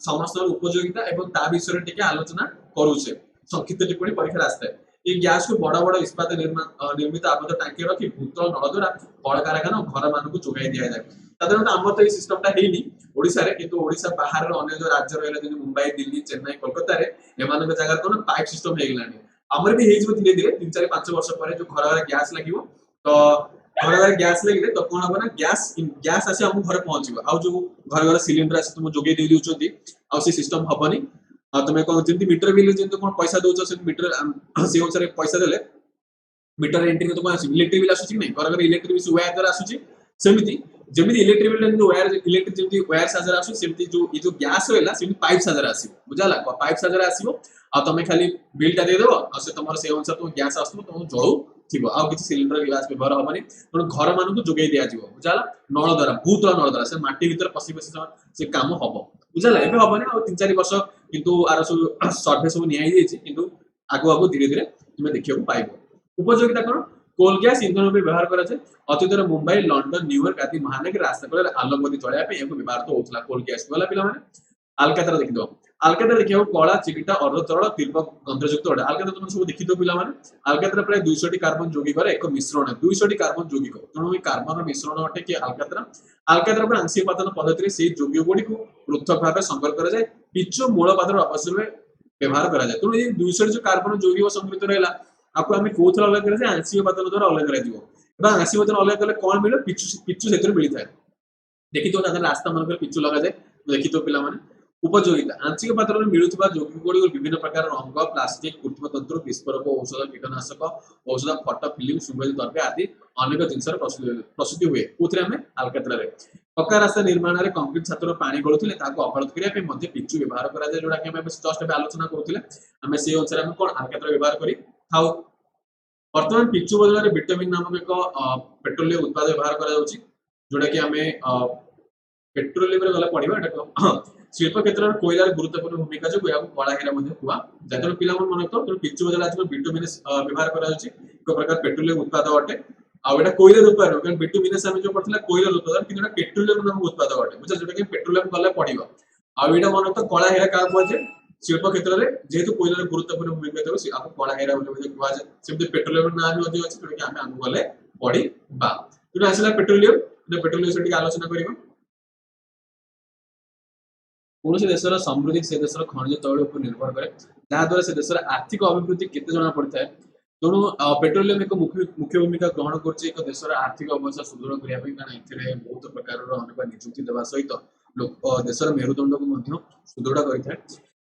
समस्त उपयोगिता एवं ता विषय टिके आलोचना करूछे संक्षिप्त टिप्पणी परीक्षा आस्ते ये गैस को बड़ बड़ इस्पात निर्मित आबद्ध टांकी रखी भूतल नल द्वारा कल कारखाना घर मान को जोगाई दि जाए साधारणतः आम तो ये सिस्टमटा है ओडिशा रे किंतु ओडिशा बाहर अन्य जो राज्य रहा जैसे मुंबई दिल्ली चेन्नई कोलकाता रे एमान जगह कौन पाइप सिस्टम हो गलानी आमर भी हो धीरे धीरे 3-4-5 वर्ष पर जो घर घर गैस लगे तो घर घर गैस लगे तो कौन हम ना गैस आसी आम घर पहुंचो आ जो घर घर सिलिंडर आसी तुम जोगे दे दउछंती आ से सिस्टम हबनी तुम कौन जमी मीटर बिल जमी कौन पैसा दौच से मीटर से अनुसार पैसा देले मीटर एंट्री तो कौन इलेक्ट्रिक बिल आसुची नहीं घर घर इलेक्ट्रिक बिल वायर द्वारा आसुची सेमिति जमी इलेक्ट्रिक बिल वायर इलेक्ट्रिक जमी वायर साजर आसु सेमिति जो ये जो गैस रहला सेमिति पाइप साजर आसीबो बुझाला पाइप साजर आसीबो आ तुम खाली बिलटा दे देबो आ से तुम से अनुसार तुम गैस आसतो तुम जळू थिबो आ किछि सिलिंडर ग्लास व्यवहार हबनी तो घर मान को जोगै दिया जिवो बुझाला नळ द्वारा भूतल नळ द्वारा से माटी भीतर पसी पसी से काम हबो बुझाला एबे हबनी आ 3-4 वर्ष किंतु आर सब सर्वे सब नियाई देछि किंतु आगो आगो धीरे धीरे तुम देखियो पाइबो उपयोगिता कोन कोल गैस ईंधन में व्यवहार करा जाय अतीतर मुंबई लंडन न्यूयॉर्क आदि महानगर रास्ता कले आलोकबत्ती चलाया पे एको व्यवहार तो होतला कोल गैस वाला पिला माने आलकातरा देखि दो आलकातरा देखियो कला चिकिटा और तरल तीव्र गंधयुक्त अडा आलकातरा तुम सब देखि दो पिला माने आलकातरा प्राय 200 टी कार्बन यौगिक रे एक मिश्रण 200 टी कार्बन यौगिक तणु ए कार्बन मिश्रण अटे कि आलकातरा पर आंशिक पातन पद्धति रे से यौगिक गुडी को पृथक भाव संपर्क करा जाय पिचो मूल पात्र अवश्य में व्यवहार करा जाय तणु ए 200 जो कार्बन यौगिक संमिलित रहला आपको हमें कोथर अलग करा जाय आंशिक पातन द्वारा अलग करा दियो एबा आंशिक पातन अलग कले कोन मिलो पिचु सेतिर मिली थाए ଦେଖିଥିବ ତା ଦେହରେ ରାସ୍ତା ମାନଙ୍କରେ ପିଚୁ ଲଗାଯାଏ ଦେଖିଥିବ ପିଲାମାନେ। ଉପଯୋଗିତା ଆଂଶିକ ପାତ୍ରରେ ମିଳୁଥିବା ଯୌଗିକ ଗୁଡିକ ବିଭିନ୍ନ ପ୍ରକାର ରଙ୍ଗ ପ୍ଲାଷ୍ଟିକ କୃତ୍ରିମ ତନ୍ତୁ ବିସ୍ଫୋରକ ଔଷଧ କୀଟନାଶକ ଔଷଧ ଫଟୋ ଫିଲ୍ମ ସୁଗନ୍ଧିତ ଦ୍ରବ୍ୟ ଆଦି ଅନେକ ଜିନିଷର ପ୍ରସ୍ତୁତି ହୁଏ କୋଉଥିରେ ଆମେ ଆଲକାତ୍ରାରେ। ପକ୍କା ରାସ୍ତା ନିର୍ମାଣରେ କଂକ୍ରିଟ ଛାତର ପାଣି ଗଳୁଥିଲେ ତାକୁ ଅବରୋଧ କରିବା ପାଇଁ ମଧ୍ୟ ପିଚୁ ବ୍ୟବହାର କରାଯାଏ ଯୋଉଟା କି ଆମେ ଜଷ୍ଟ ଏବେ ଆଲୋଚନା କରୁଥିଲେ। ଆମେ ସେଇ ଅନୁସାରେ ଆମେ କଣ ଆଲକାତ୍ରା ବ୍ୟବହାର କରି ଥାଉ। ବର୍ତ୍ତମାନ ପିଚୁ ବଦଳରେ ଭିଟାମିନ ନାମକ ଏକ ପେଟ୍ରୋଲିୟମ ଉତ୍ପାଦ ବ୍ୟବହାର କରାଯାଉଛି ଯୋଉଟା କି ଆମେ ପେଟ୍ରୋଲିୟମରେ ଗଲା ପଢିବା ଏଟା ଶିଳ୍ପ କ୍ଷେତ୍ରରେ କୋଇଲାର ଗୁରୁତ୍ୱପୂର୍ଣ୍ଣ ଭୂମିକା ଯୋଗୁଁ ଏହାକୁ କଳା ହୀରା ମଧ୍ୟ କୁହାଯାଏ। ତେଣୁ ପିଲାମାନେ ମନେ ରଖ ତେଣୁ ପିଚୁ ବଦଳରେ ଆଜିକାଲି ବିଟୁମିନସ୍ ବ୍ୟବହାର କରାଯାଉଛି ଏକ ପ୍ରକାର ପେଟ୍ରୋଲିୟମ ଉତ୍ପାଦ ଅଟେ। ଆଉ ଏଟା କୋଇଲା ଉତ୍ପାଦ କାରଣ ବିଟୁମିନସ୍ ଆମେ ଯୋଉ ପଢିଥିଲା କୋଇଲା ଉତ୍ପାଦ କିନ୍ତୁ ଏଟା ପେଟ୍ରୋଲିୟମ ନାମକ ଉତ୍ପାଦ ଅଟେ ବୁଝିଲ ଯୋଉଟା କି ପେଟ୍ରୋଲିୟମ ଗଲେ ପଢିବ। ଆଉ ଏଇଟା ମନେ ରଖ କଳା ହୀରା କାହାକୁ କୁହାଯାଏ ଶିଳ୍ପ କ୍ଷେତ୍ରରେ ଯେହେତୁ କୋଇଲାର ଗୁରୁତ୍ୱପୂର୍ଣ୍ଣ ଭୂମିକା ଦେବ ଆକୁ କଳା ହୀରା ବୋଲି ମଧ୍ୟ କୁହାଯାଏ। ସେମିତି ପେଟ୍ରୋଲିୟମ ନାଁ ବି ମଧ୍ୟ ଅଛି ଯୋଉଟା କି ଆମେ ଆଗକୁ ଗଲେ ପଢିବା। ତେଣୁ ଆସିଲା ପେଟ୍ରୋଲିୟମ ପେଟ୍ରୋଲିୟମ ସେଠି ଆଲୋଚନା କରିବା। କୌଣସି ଦେଶର ସମୃଦ୍ଧି ସେ ଦେଶର ଖଣିଜ ତୈଳ ଉପରେ ନିର୍ଭର କରେ ଯାହାଦ୍ୱାରା ସେ ଦେଶର ଆର୍ଥିକ ଅଭିବୃଦ୍ଧି କେତେ ଜଣା ପଡିଥାଏ। ତେଣୁ ପେଟ୍ରୋଲିୟମ ଏକ ମୁଖ୍ୟ ଭୂମିକା ଗ୍ରହଣ କରୁଛି ଏକ ଦେଶର ଆର୍ଥିକ ଅବସ୍ଥା ସୁଦୃଢ କରିବା ପାଇଁ କାରଣ ଏଥିରେ ବହୁତ ପ୍ରକାରର ଅନେକ ନିଯୁକ୍ତି ଦେବା ସହିତ ଦେଶର ମେରୁଦଣ୍ଡକୁ ମଧ୍ୟ ସୁଦୃଢ କରିଥାଏ।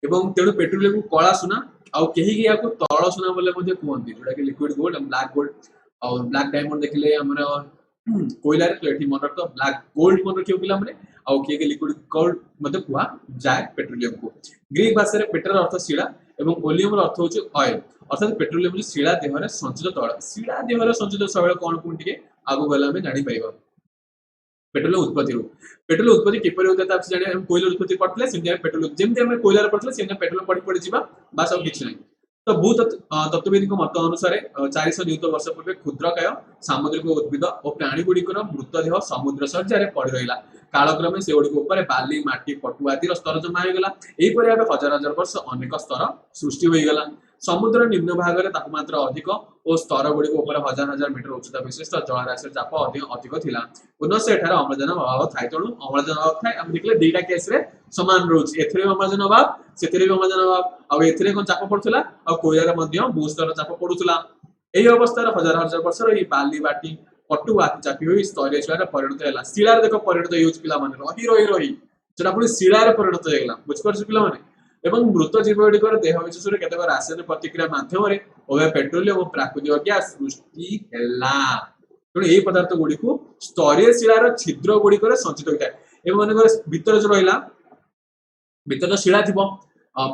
ଏବଂ ତେଣୁ ପେଟ୍ରୋଲିୟମକୁ କଳା ସୁନା ଆଉ କେହି ଏହାକୁ ତଳ ସୁନା ବୋଲି ମଧ୍ୟ କୁହନ୍ତି ଯୋଉଟା କି ଲିକ୍ୱିଡ ଗୋଲ୍ଡ ବ୍ଲାକ୍ ଗୋଲ୍ଡ ଆଉ ବ୍ଲାକ୍ ଡାଇମଣ୍ଡ ଦେଖିଲେ ଆମର କୋଇଲାରେ ତ ଏଠି ମନେ ରଖ ବ୍ଲାକ୍ ଗୋଲ୍ଡ ମନେ ରଖିବ ପିଲାମାନେ ଆଉ କିଏ ଲିକ୍ୱିଡ ଗୋଲ୍ଡ ମଧ୍ୟ କୁହାଯାଏ ପେଟ୍ରୋଲିୟମକୁ। ଗ୍ରୀକ ଭାଷାରେ ପେଟ୍ରାର ଅର୍ଥ ଶିଳା ଏବଂ ଓଲିୟମର ଅର୍ଥ ହେଉଛି ଅଏଲ ଅର୍ଥାତ ପେଟ୍ରୋଲିୟମ ହେଉଛି ଶିଳା ଦେହରେ ସଞ୍ଚିତ ତୈଳ। ଶିଳା ଦେହରେ ସଞ୍ଚିତ ତୈଳ କଣ ପୁଣି ଟିକେ ଆଗକୁ ଗଲେ ଆମେ ଜାଣିପାରିବା। ପେଟ୍ରୋଲ ଉତ୍ପତ୍ତିରୁ ପେଟ୍ରୋଲ ଉତ୍ପତ୍ତି କିପରି ହୋଇଥାଏ ତା ଜାଣିବା ଆମେ କୋଇଲା ଉତ୍ପତ୍ତି ପଢିଥିଲେ ସେମିତି ଆମେ ପେଟ୍ରୋଲ ଯେମିତି ଆମେ କୋଇଲାରେ ପଢିଥିଲେ ସେମିତି ପେଟ୍ରୋଲ ପଢି ଯିବା ବାସ୍ ଆଉ କିଛି ନାହିଁ। ତ ତତ୍ତ୍ୱବିଦଙ୍କ ମତ ଅନୁସାରେ 400 ନିୟୁତ ବର୍ଷ ପୂର୍ବେ କ୍ଷୁଦ୍ରକାୟ ସାମୁଦ୍ରିକ ଉଦ୍ଭିଦ ଓ ପ୍ରାଣୀ ଗୁଡିକର ମୃତଦେହ ସମୁଦ୍ର ଶଯ୍ୟାରେ ପଡି ରହିଲା। କାଳକ୍ରମେ ସେଗୁଡିକ ଉପରେ ବାଲି ମାଟି ପଟୁ ଆଦିର ସ୍ତର ଜମା ହୋଇଗଲା। ଏହିପରି ଭାବେ ହଜାର ହଜାର ବର୍ଷ ଅନେକ ସ୍ତର ସୃଷ୍ଟି ହୋଇଗଲା। ସମୁଦ୍ର ନିମ୍ନ ଭାଗରେ ତାପମାତ୍ରା ଅଧିକ ଓ ସ୍ତର ଗୁଡିକ ଉପରେ ହଜାର ହଜାର ମିଟର ଉଚ୍ଚତା ବିଶିଷ୍ଟ ଜଳରାଶିର ଚାପ ଅଧିକ ଥିଲା। ପୁନଶ୍ଚ ଏଠାରେ ଅମ୍ଳଜାନ ଅଭାବ ଥାଏ ତେଣୁ ଅମ୍ଳଜାନ ଅଭାବ ଥାଏ ଆମେ ଦେଖିଲେ ଦିଟା କେସରେ ସମାନ ରହୁଛି ଏଥିରେ ଅମ୍ଳଜାନ ଅଭାବ ସେଥିରେ ବି ଅମ୍ଳଜାନ ଅଭାବ ଆଉ ଏଥିରେ କଣ ଚାପ ପଡୁଥିଲା ଆଉ କୋଇଲାରେ ମଧ୍ୟ ଭୂସ୍ତର ଚାପ ପଡୁଥିଲା। ଏହି ଅବସ୍ଥାରେ ହଜାର ହଜାର ବର୍ଷର ଏଇ ବାଲି ବାଟି ପଟୁ ଆତି ଚାପି ହୋଇ ସ୍ତରୀୟ ଶିଳାରେ ପରିଣତ ହେଲା। ଶିଳାରେ ଦେଖ ପରିଣତ ହେଉଛି ପିଲାମାନେ ରହି ରହି ରହି ସେଟା ପୁଣି ଶିଳାରେ ପରିଣତ ହେଇଗଲା ବୁଝିପାରୁଛୁ ପିଲାମାନେ। ଏବଂ ମୃତ ଜୀବ ଗୁଡିକର ଦେହ ବିଶେଷରେ କେତେକ ରାସାୟନିକ ପ୍ରତିକ୍ରିୟା ମାଧ୍ୟମରେ ଉଭୟ ପେଟ୍ରୋଲିୟମ ଓ ପ୍ରାକୃତିକ ଗ୍ୟାସ ସୃଷ୍ଟି ହେଲା। ତେଣୁ ଏହି ପଦାର୍ଥ ଗୁଡିକୁ ସ୍ତରୀୟ ଶିଳାର ଛିଦ୍ର ଗୁଡିକରେ ସଞ୍ଚିତ ହୋଇଥାଏ। ଏବଂ ମନେକର ଭିତରେ ଯୋଉ ରହିଲା ଭିତରେ ତ ଶିଳା ଥିବ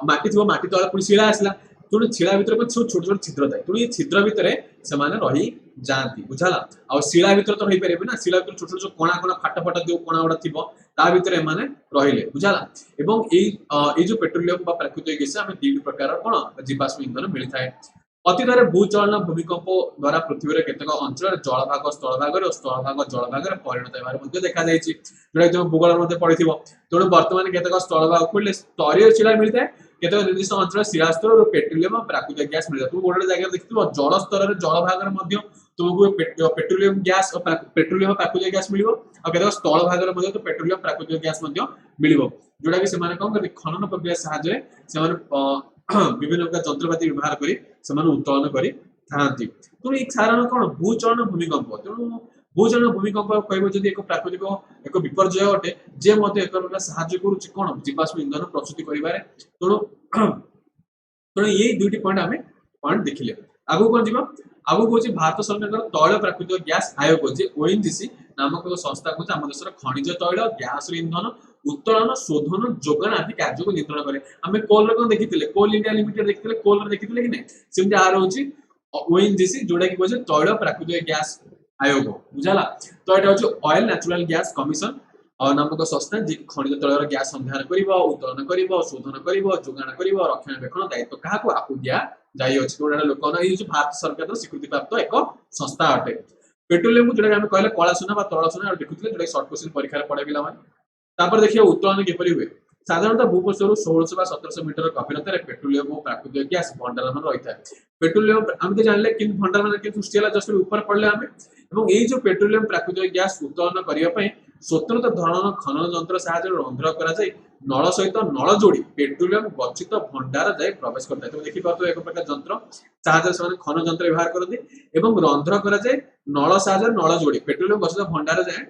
ମାଟି ଥିବ ମାଟି ତଳେ ପୁଣି ଶିଳା ଆସିଲା ତେଣୁ ଶିଳା ଭିତରେ ସବୁ ଛୋଟ ଛୋଟ ଛିଦ୍ର ଥାଏ ତେଣୁ ଏଇ ଛିଦ୍ର ଭିତରେ ସେମାନେ ରହି ଯାଆନ୍ତି ବୁଝାଲା। ଆଉ ଶିଳା ଭିତରେ ତ ରହିପାରିବେ ନା ଶିଳା ଭିତରେ ଛୋଟ ଛୋଟ କଣା କଣା ଫାଟ ଫାଟ ଯୋଉ କଣା ଗୁଡା ଥିବ ତା ଭିତରେ ଏମାନେ ରହିଲେ ବୁଝାଲା। ଏବଂ ଏଇ ଯୋଉ ପେଟ୍ରୋଲିୟମ ବା ପ୍ରାକୃତିକ ଗ୍ୟାସ ଆମେ ଦୁଇଟି ପ୍ରକାର କଣ ଜୀବାଶ୍ମ ଇନ୍ଧନ ମିଳିଥାଏ। ଅତୀତରେ ଭୂଚଳନ ଭୂମିକମ୍ପ ଦ୍ୱାରା ପୃଥିବୀର କେତେକ ଅଞ୍ଚଳରେ ଜଳଭାଗ ସ୍ଥଳଭାଗରେ ଓ ସ୍ଥଳଭାଗ ଜଳଭାଗରେ ପରିଣତ ହେବାର ମଧ୍ୟ ଦେଖାଯାଇଛି ଯୋଉଟା ଯୋଉ ଭୂଗୋଳ ମଧ୍ୟ ପଡିଥିବ। ତେଣୁ ବର୍ତ୍ତମାନ କେତେକ ସ୍ଥଳଭାଗ ଖୋଳିଲେ ସ୍ତରୀୟ ଶିଳା ମିଳିଥାଏ କେତେକ ନିର୍ଦ୍ଦିଷ୍ଟ ଅଞ୍ଚଳ ଶିଳା ସ୍ତରରୁ ପେଟ୍ରୋଲିୟମ ପ୍ରାକୃତିକ ଗ୍ୟାସ ମିଳିଥାଏ। ତୁ ଗୋଟେ ଜାଗାରେ ଦେଖିଥିବ ଜଳ ସ୍ତରରେ ଜଳଭାଗରେ ମଧ୍ୟ ତୁମକୁ ପେଟ୍ରୋଲିୟମ ଗ୍ୟାସ ପେଟ୍ରୋଲିୟମ ପ୍ରାକୃତିକ ଗ୍ୟାସ ମିଳିବ ଆଉ କେତେକ ସ୍ଥଳ ଭାଗରେ ମଧ୍ୟ ପେଟ୍ରୋଲିୟମ ପ୍ରାକୃତିକ ଗ୍ୟାସ ମଧ୍ୟ ମିଳିବ ଯୋଉଟା କି ସେମାନେ କଣ କରନ୍ତି ଖନନ ପ୍ରକ୍ରିୟା ସାହାଯ୍ୟରେ ସେମାନେ ବିଭିନ୍ନ ପ୍ରକାର ଯନ୍ତ୍ରପାତି ବ୍ୟବହାର କରି ସେମାନେ ଉତ୍ତୋଳନ କରିଥାନ୍ତି। ତେଣୁ ଏଇ ସାଧାରଣ କଣ ଭୂଚଳନ ଭୂମିକମ୍ପ ତେଣୁ ଭୂଚଳନ ଭୂମିକମ୍ପ କହିବ ଯଦି ଏକ ପ୍ରାକୃତିକ ଏକ ବିପର୍ଯ୍ୟୟ ଅଟେ ଯେ ମଧ୍ୟ ଏକ ପ୍ରକାର ସାହାଯ୍ୟ କରୁଛି କଣ ଜୀବାଶ୍ମ ଇନ୍ଧନ ପ୍ରସ୍ତୁତି କରିବାରେ। ତେଣୁ ତେଣୁ ଏଇ ଦୁଇଟି ପଏଣ୍ଟ ଆମେ ଦେଖିଲେ ଆଗକୁ କଣ ଯିବା ଆଗକୁ ହଉଛି ଭାରତ ସରକାରଙ୍କର ତୈଳ ପ୍ରାକୃତିକ ଗ୍ୟାସ ଆୟୋଗ ଯେ ଓଏନଜିସି ନାମକ ଏକ ସଂସ୍ଥା କହୁଛି ଆମ ଦେଶର ଖଣିଜ ତୈଳ ଗ୍ୟାସ ଇନ୍ଧନ ଉତ୍ତୋଳନ ଶୋଧନ ଯୋଗାଣ ଆଦି କାର୍ଯ୍ୟକୁ ନିୟନ୍ତ୍ରଣ କରେ। ଆମେ କୋଲରେ କଣ ଦେଖିଥିଲେ କୋଲ ଇଣ୍ଡିଆ ଲିମିଟେଡ ଦେଖିଥିଲେ କୋଲରେ ଦେଖିଥିଲେ କି ନାଇଁ ସେମିତି ଆର ହଉଛି ଓଏନଜିସି ଯୋଉଟା କି କହୁଛି ତୈଳ ପ୍ରାକୃତିକ ଗ୍ୟାସ ଆୟୋଗ ବୁଝାଲା। ତ ଏଟା ହଉଛି ଅଏଲ ନ୍ୟାଚୁରାଲ ଗ୍ୟାସ କମିଶନ ନାମକ ସଂସ୍ଥା ଯିଏ ଖଣିଜ ତୈଳର ଗ୍ୟାସ ସନ୍ଧାନ କରିବ ଉତ୍ତୋଳନ କରିବ ଶୋଧନ କରିବ ଯୋଗାଣ କରିବ ରକ୍ଷଣାବେକ୍ଷଣ ଦାୟିତ୍ୱ କାହାକୁ ଆକୁ ଦିଆଯାଇଅଛି ଯୋଉଟା ଲୋକ ଏଇ ହଉଛି ଭାରତ ସରକାରର ସ୍ୱୀକୃତିପ୍ରାପ୍ତ ଏକ ସଂସ୍ଥା ଅଟେ। ପେଟ୍ରୋଲିୟମକୁ ଯୋଉଟା ଆମେ କହିଲେ କଳା ସୁନା ବା ତଳ ସୁନା ଦେଖୁଥିଲେ ଯୋଉଟା ସର୍ଟ କୋଶ୍ଚିନ ପରୀକ୍ଷାରେ ପଡେ ପିଲାମାନେ। ତାପରେ ଦେଖିବା ଉତ୍ତୋଳନ କିପରି ହୁଏ। ସାଧାରଣତଃ ଭୂପୃଷ୍ଠରୁ 1600 ବା 1700 ମିଟର ଗଭୀରତାରେ ପେଟ୍ରୋଲିୟମ ଓ ପ୍ରାକୃତିକ ଗ୍ୟାସ ଭଣ୍ଡାରମାନ ରହିଥାଏ। ପେଟ୍ରୋଲିୟମ ଆମେ ତ ଜାଣିଲେ କିନ୍ତୁ ଭଣ୍ଡାରମାନ କେମିତି ସୃଷ୍ଟି ହେଲା ଜଷ୍ଟ ଉପରେ ପଡିଲେ ଆମେ ଏବଂ ଏଇ ଯୋଉ ପେଟ୍ରୋଲିୟମ ପ୍ରାକୃତିକ ଗ୍ୟାସ ଉତ୍ତୋଳନ କରିବା ପାଇଁ ସ୍ୱତନ୍ତ୍ର ଧରଣର ଖନନ ଯନ୍ତ୍ର ସାହାଯ୍ୟରେ ରନ୍ଧ୍ର କରାଯାଇ ନଳ ସହିତ ନଳ ଯୋଡି ପେଟ୍ରୋଲିୟମ ଗଚ୍ଛିତ ଭଣ୍ଡାର ଯାଇ ପ୍ରବେଶ କରିଥାଏ। তুমি ଦେଖିପାରୁଥିବ ଏକ ପ୍ରକାର ଯନ୍ତ୍ର ସାହାଯ୍ୟରେ ସେମାନେ ଖନନ ଯନ୍ତ୍ର ବ୍ୟବହାର କରନ୍ତି ଏବଂ ରନ୍ଧ୍ର କରାଯାଏ ନଳ ସାହାଯ୍ୟରେ ନଳ ଯୋଡି ପେଟ୍ରୋଲିୟମ ଗଚ୍ଛିତ ଭଣ୍ଡାର ଯାଏ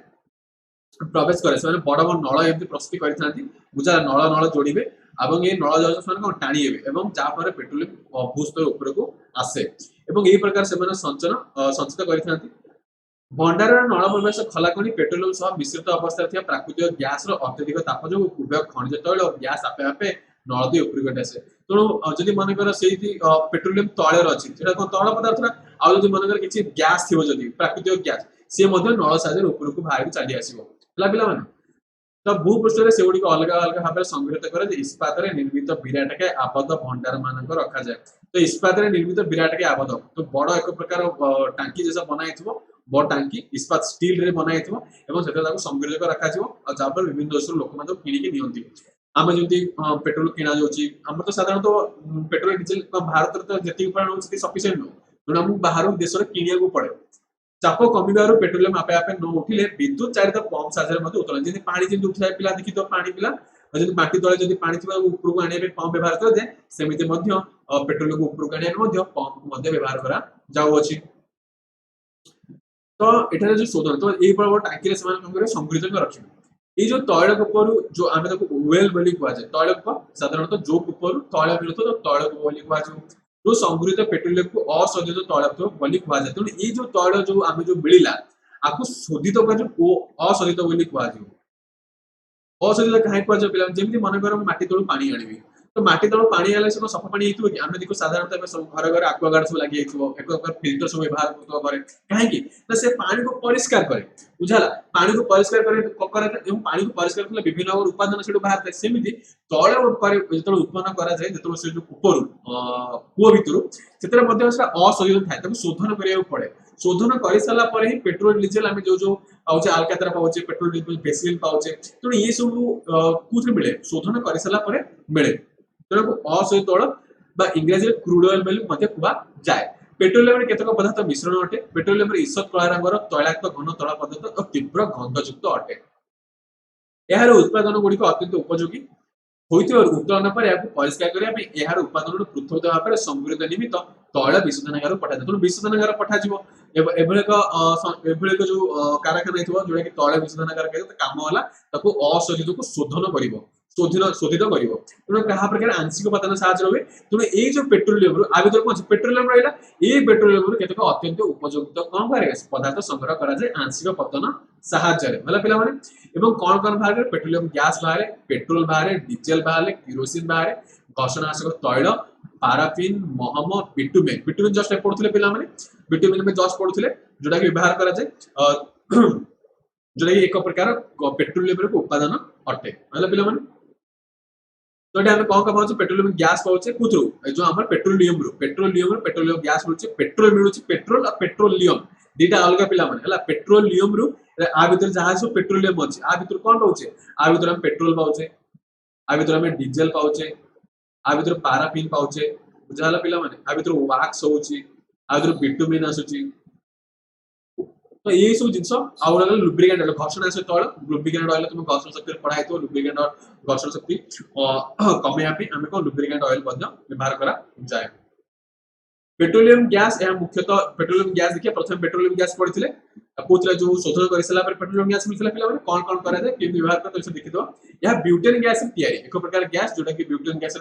प्रवेश करे से बड़ बड़ नल एमती प्रस्तुति करथांती बुझा नल नल जोड़िबे एवं ये नल जल से टाणी एवं जहाँफल पेट्रोलियम भूस्तर उपरको आसे एवं यही प्रकार से संचित करथांती भंडार नल प्रवेश खलाखनि पेट्रोलियम सह मिश्रित अवस्था थिया प्राकृतिक गैस रो अत्यधिक ताप जो उभय खनिज तैल और गैस आपे आपे नल दी उपरको आसे तेणु जदि मनकर से पेट्रोलियम तले अच्छी कौन तल पदार्थ ना आउ जदि मनकर किसी गैस थी जदि प्राकृतिक गैस सी नल साइज उपरको बाहर चली आसो पे तो भूपृष्ठ से गुड़िक अलग अलग भाव में संग्रहित कर इस्पात निर्मित विराटके आबद्ध भंडार मान रखा जाए तो इस्पात निर्मित विराटके आबद्ध तो बड़ एक प्रकार टांकी जैसा बनाई बड़ टांकी इस्पात स्टील रे बनाई संग्रहित रखा जहाँ विभिन्न देश लोक किणिकी नियंती आम जमी पेट्रोल किणा जाम तो साधारण पेट्रोल डीजेल भारत तो जी सफिसीयंट नुह तेणु आमको बाहर देश किणा पड़े चाप कमिबार पेट्रोलियम आपे आपे न उठिले विद्युत चालित पंप साहाय्य उत्तोलन जमी पानी जमी उठा पिला देखी तो पानी पिला जब माटी तले जब पानी थी उपरको आने पंप व्यवहार कराए सेमती पेट्रोलियम उपरको आने पंप व्यवहार करा जाउछि तो एठारे जो शोधन तो यही बड़ बड़ टांकी संग्रहित रखिबे ये जो तैल कूपर जो आम वेल बोली कहुए तैल कूप साधारणतः जो कूपर तैल मिलुथ तो तैल कूप बोली कहुए जो संग्रहित पेट्रोलियम को अशोधित तैल बोली कहुए तेणु ये जो तैल जो आम जो मिलला आपको शोधित अशोधित बोली कहुए अशोधित कहीं कहुए जमी मनकर माटी तलू पानी आनी तो माटी तलू पानी आने से सफा पानी होती आम देखो साधारणतः सब घर घर आक्वागार्ड सब लगे फिल्टर सब व्यवहार कर कहीं से पानी को परिष्कार करे बुझाला पानी को परिष्कार करे पानी को परिष्कार कले विभिन्न उत्पादन से बाहर था सेमती तैल जो उत्पन्न कराए जो से जो कूपर कूह भितर से अशोधित थाए शोधन करा पड़े शोधन कर सारा ही पेट्रोल डीजेल आम जो जो पाचे आलकातरा पाचे पेट्रोल डीजेल बेसिन पाचे तेणु ये सब कौन मिले शोधन कर सारा मिले तेणु अशोधित तैल इंग्राजी क्रूड ऑयल कह जाए पेट्रोलियम केतक पदार्थ मिश्रण अटे पेट्रोलियम ईषद कला रंगर तैलाक्त घन तैल पदार्थ और तीव्र गंधयुक्त अटे यार उत्पादन गुड़िक अत्यंत उपयोगी उत्तोलन पर परिष्कार करने यार उत्पादन पृथक भाव में संग्रहित निमित्त तैल विशोधनागार पठाए तेणु विशोधनागार पठाଯିव जो कारखाना जोटा कि तैल विशोधनागार काम है अशोधित को शोधन कर शोधित कर तेणु क्या प्रकार आंशिक पतन साहय रहे तेणु ये जो पेट्रोलियम आ कौन पेट्रोलियम रहा ये पेट्रोलियम केतक अत्यंत उपयुक्त कौन पदार्थ संग्रह कराए आंशिक पतन साहय पे कौन कौन बाहर पेट्रोलियम गैस बाहर पेट्रोल बाहर डीजेल बाहर किरोसिन बाहर घर्षणाशक तैल पाराफिन महम बिटुमेन बिटुमेन जस्ट पढ़ुले पे बिटुमेन में जस्ट पढ़ुले जोटा कि व्यवहार कराए जोटा कि एक प्रकार पेट्रोलियम उत्पादन अटे पे तो ये कौन क्या पाचे पेट्रोलियम गैस पाचे कुथरू जो आम पेट्रोलियम गैस मिलूँ पेट्रोल मिलूँ पेट्रोल और पेट्रोलियम दीटा अलग पे पेट्रोलियम रु आ भर जहाँ सब पेट्रोलियम अच्छे आ भर कौन पाचे आ भर आम पेट्रोल पाचे आ भर आम डीजेल पाचे आ भर पाराफिन पाचे बुझाला पे आ भर वाक्स होची आ भर बिटुमिन आसूची तो ये सब जिन लुब्रिकेंट ऑयल घर्षण आस तैल लुब्रिकेंट ऑयल तुम घर्षण शक्ति पढ़ाई थो लुब्रिकेंट घर्षण शक्ति कमेवाई आम कौन लुब्रिकेंट ऑयल व्यवहार करा जाए पेट्रोलियम गैस मुख्यतः पेट्रोलियम गैस देखिए प्रथम पेट्रोलियम गैस पड़ते कौन जो शोधन कर सारा पेट्रोलियम गैस मिलता पे कौन कौन कराए कि व्यवहार कर देखिद यह ब्यूटेन गैस एक प्रकार गैस जोटा कि ब्यूटेन गैस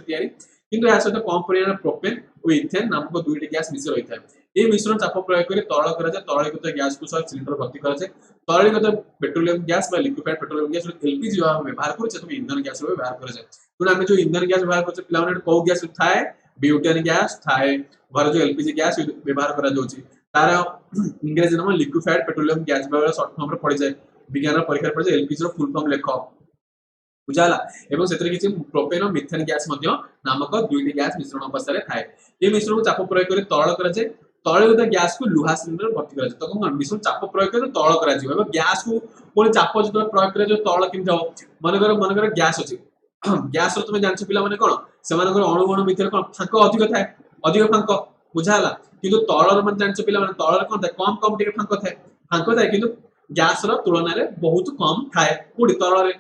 किंतु यह सहित कम परिमाण प्रोपेन और इथेन नामक दुईटी गैस मिश्र रही है ये मिश्रण चाप प्रयोग कर तैल कराए तैलयुक्त गैस को सह सिलिंडर भर्ती कराए तैलयुक्त petroleum gas liquefied petroleum gas LPG व्यवहार कर इंधन गैस व्यवहार कराए तेणु आम जो इंधन गैस व्यवहार कर पे कौ गैस थाए ब्यूटेन गैस थाए घर जो एलपीजी गैस व्यवहार कर तार इंग्रेजी नाम liquefied petroleum gas short form पड़ जाए विज्ञान परीक्षा पड़ जाए एलपीजी फुल फॉर्म लेख बुझाला एवं से किसी प्रोपेन और मिथेन गैस नामक दुईटी गैस मिश्रण अवस्था थाए ये मिश्रण को चाप प्रयोग कर तैल कराए तैलयुक्त गैस को लुहा सिलिंडर भर्ती कराए तो कौन मिश्रण चाप प्रयोग कर तैल कर गैस को पुणी चाप जो प्रयोग कर तैल केमती हम मनकर गैस अच्छी गैस तुम जान पे कौन से अणुबण भितर कौन फांक अधिक थाए अधिक फांक बुझाला कि तैलर मैंने जान पे तैल कौन था कम कम टे फांक थाए कि गैस तुलन में बहुत कम थाए कौटी तैल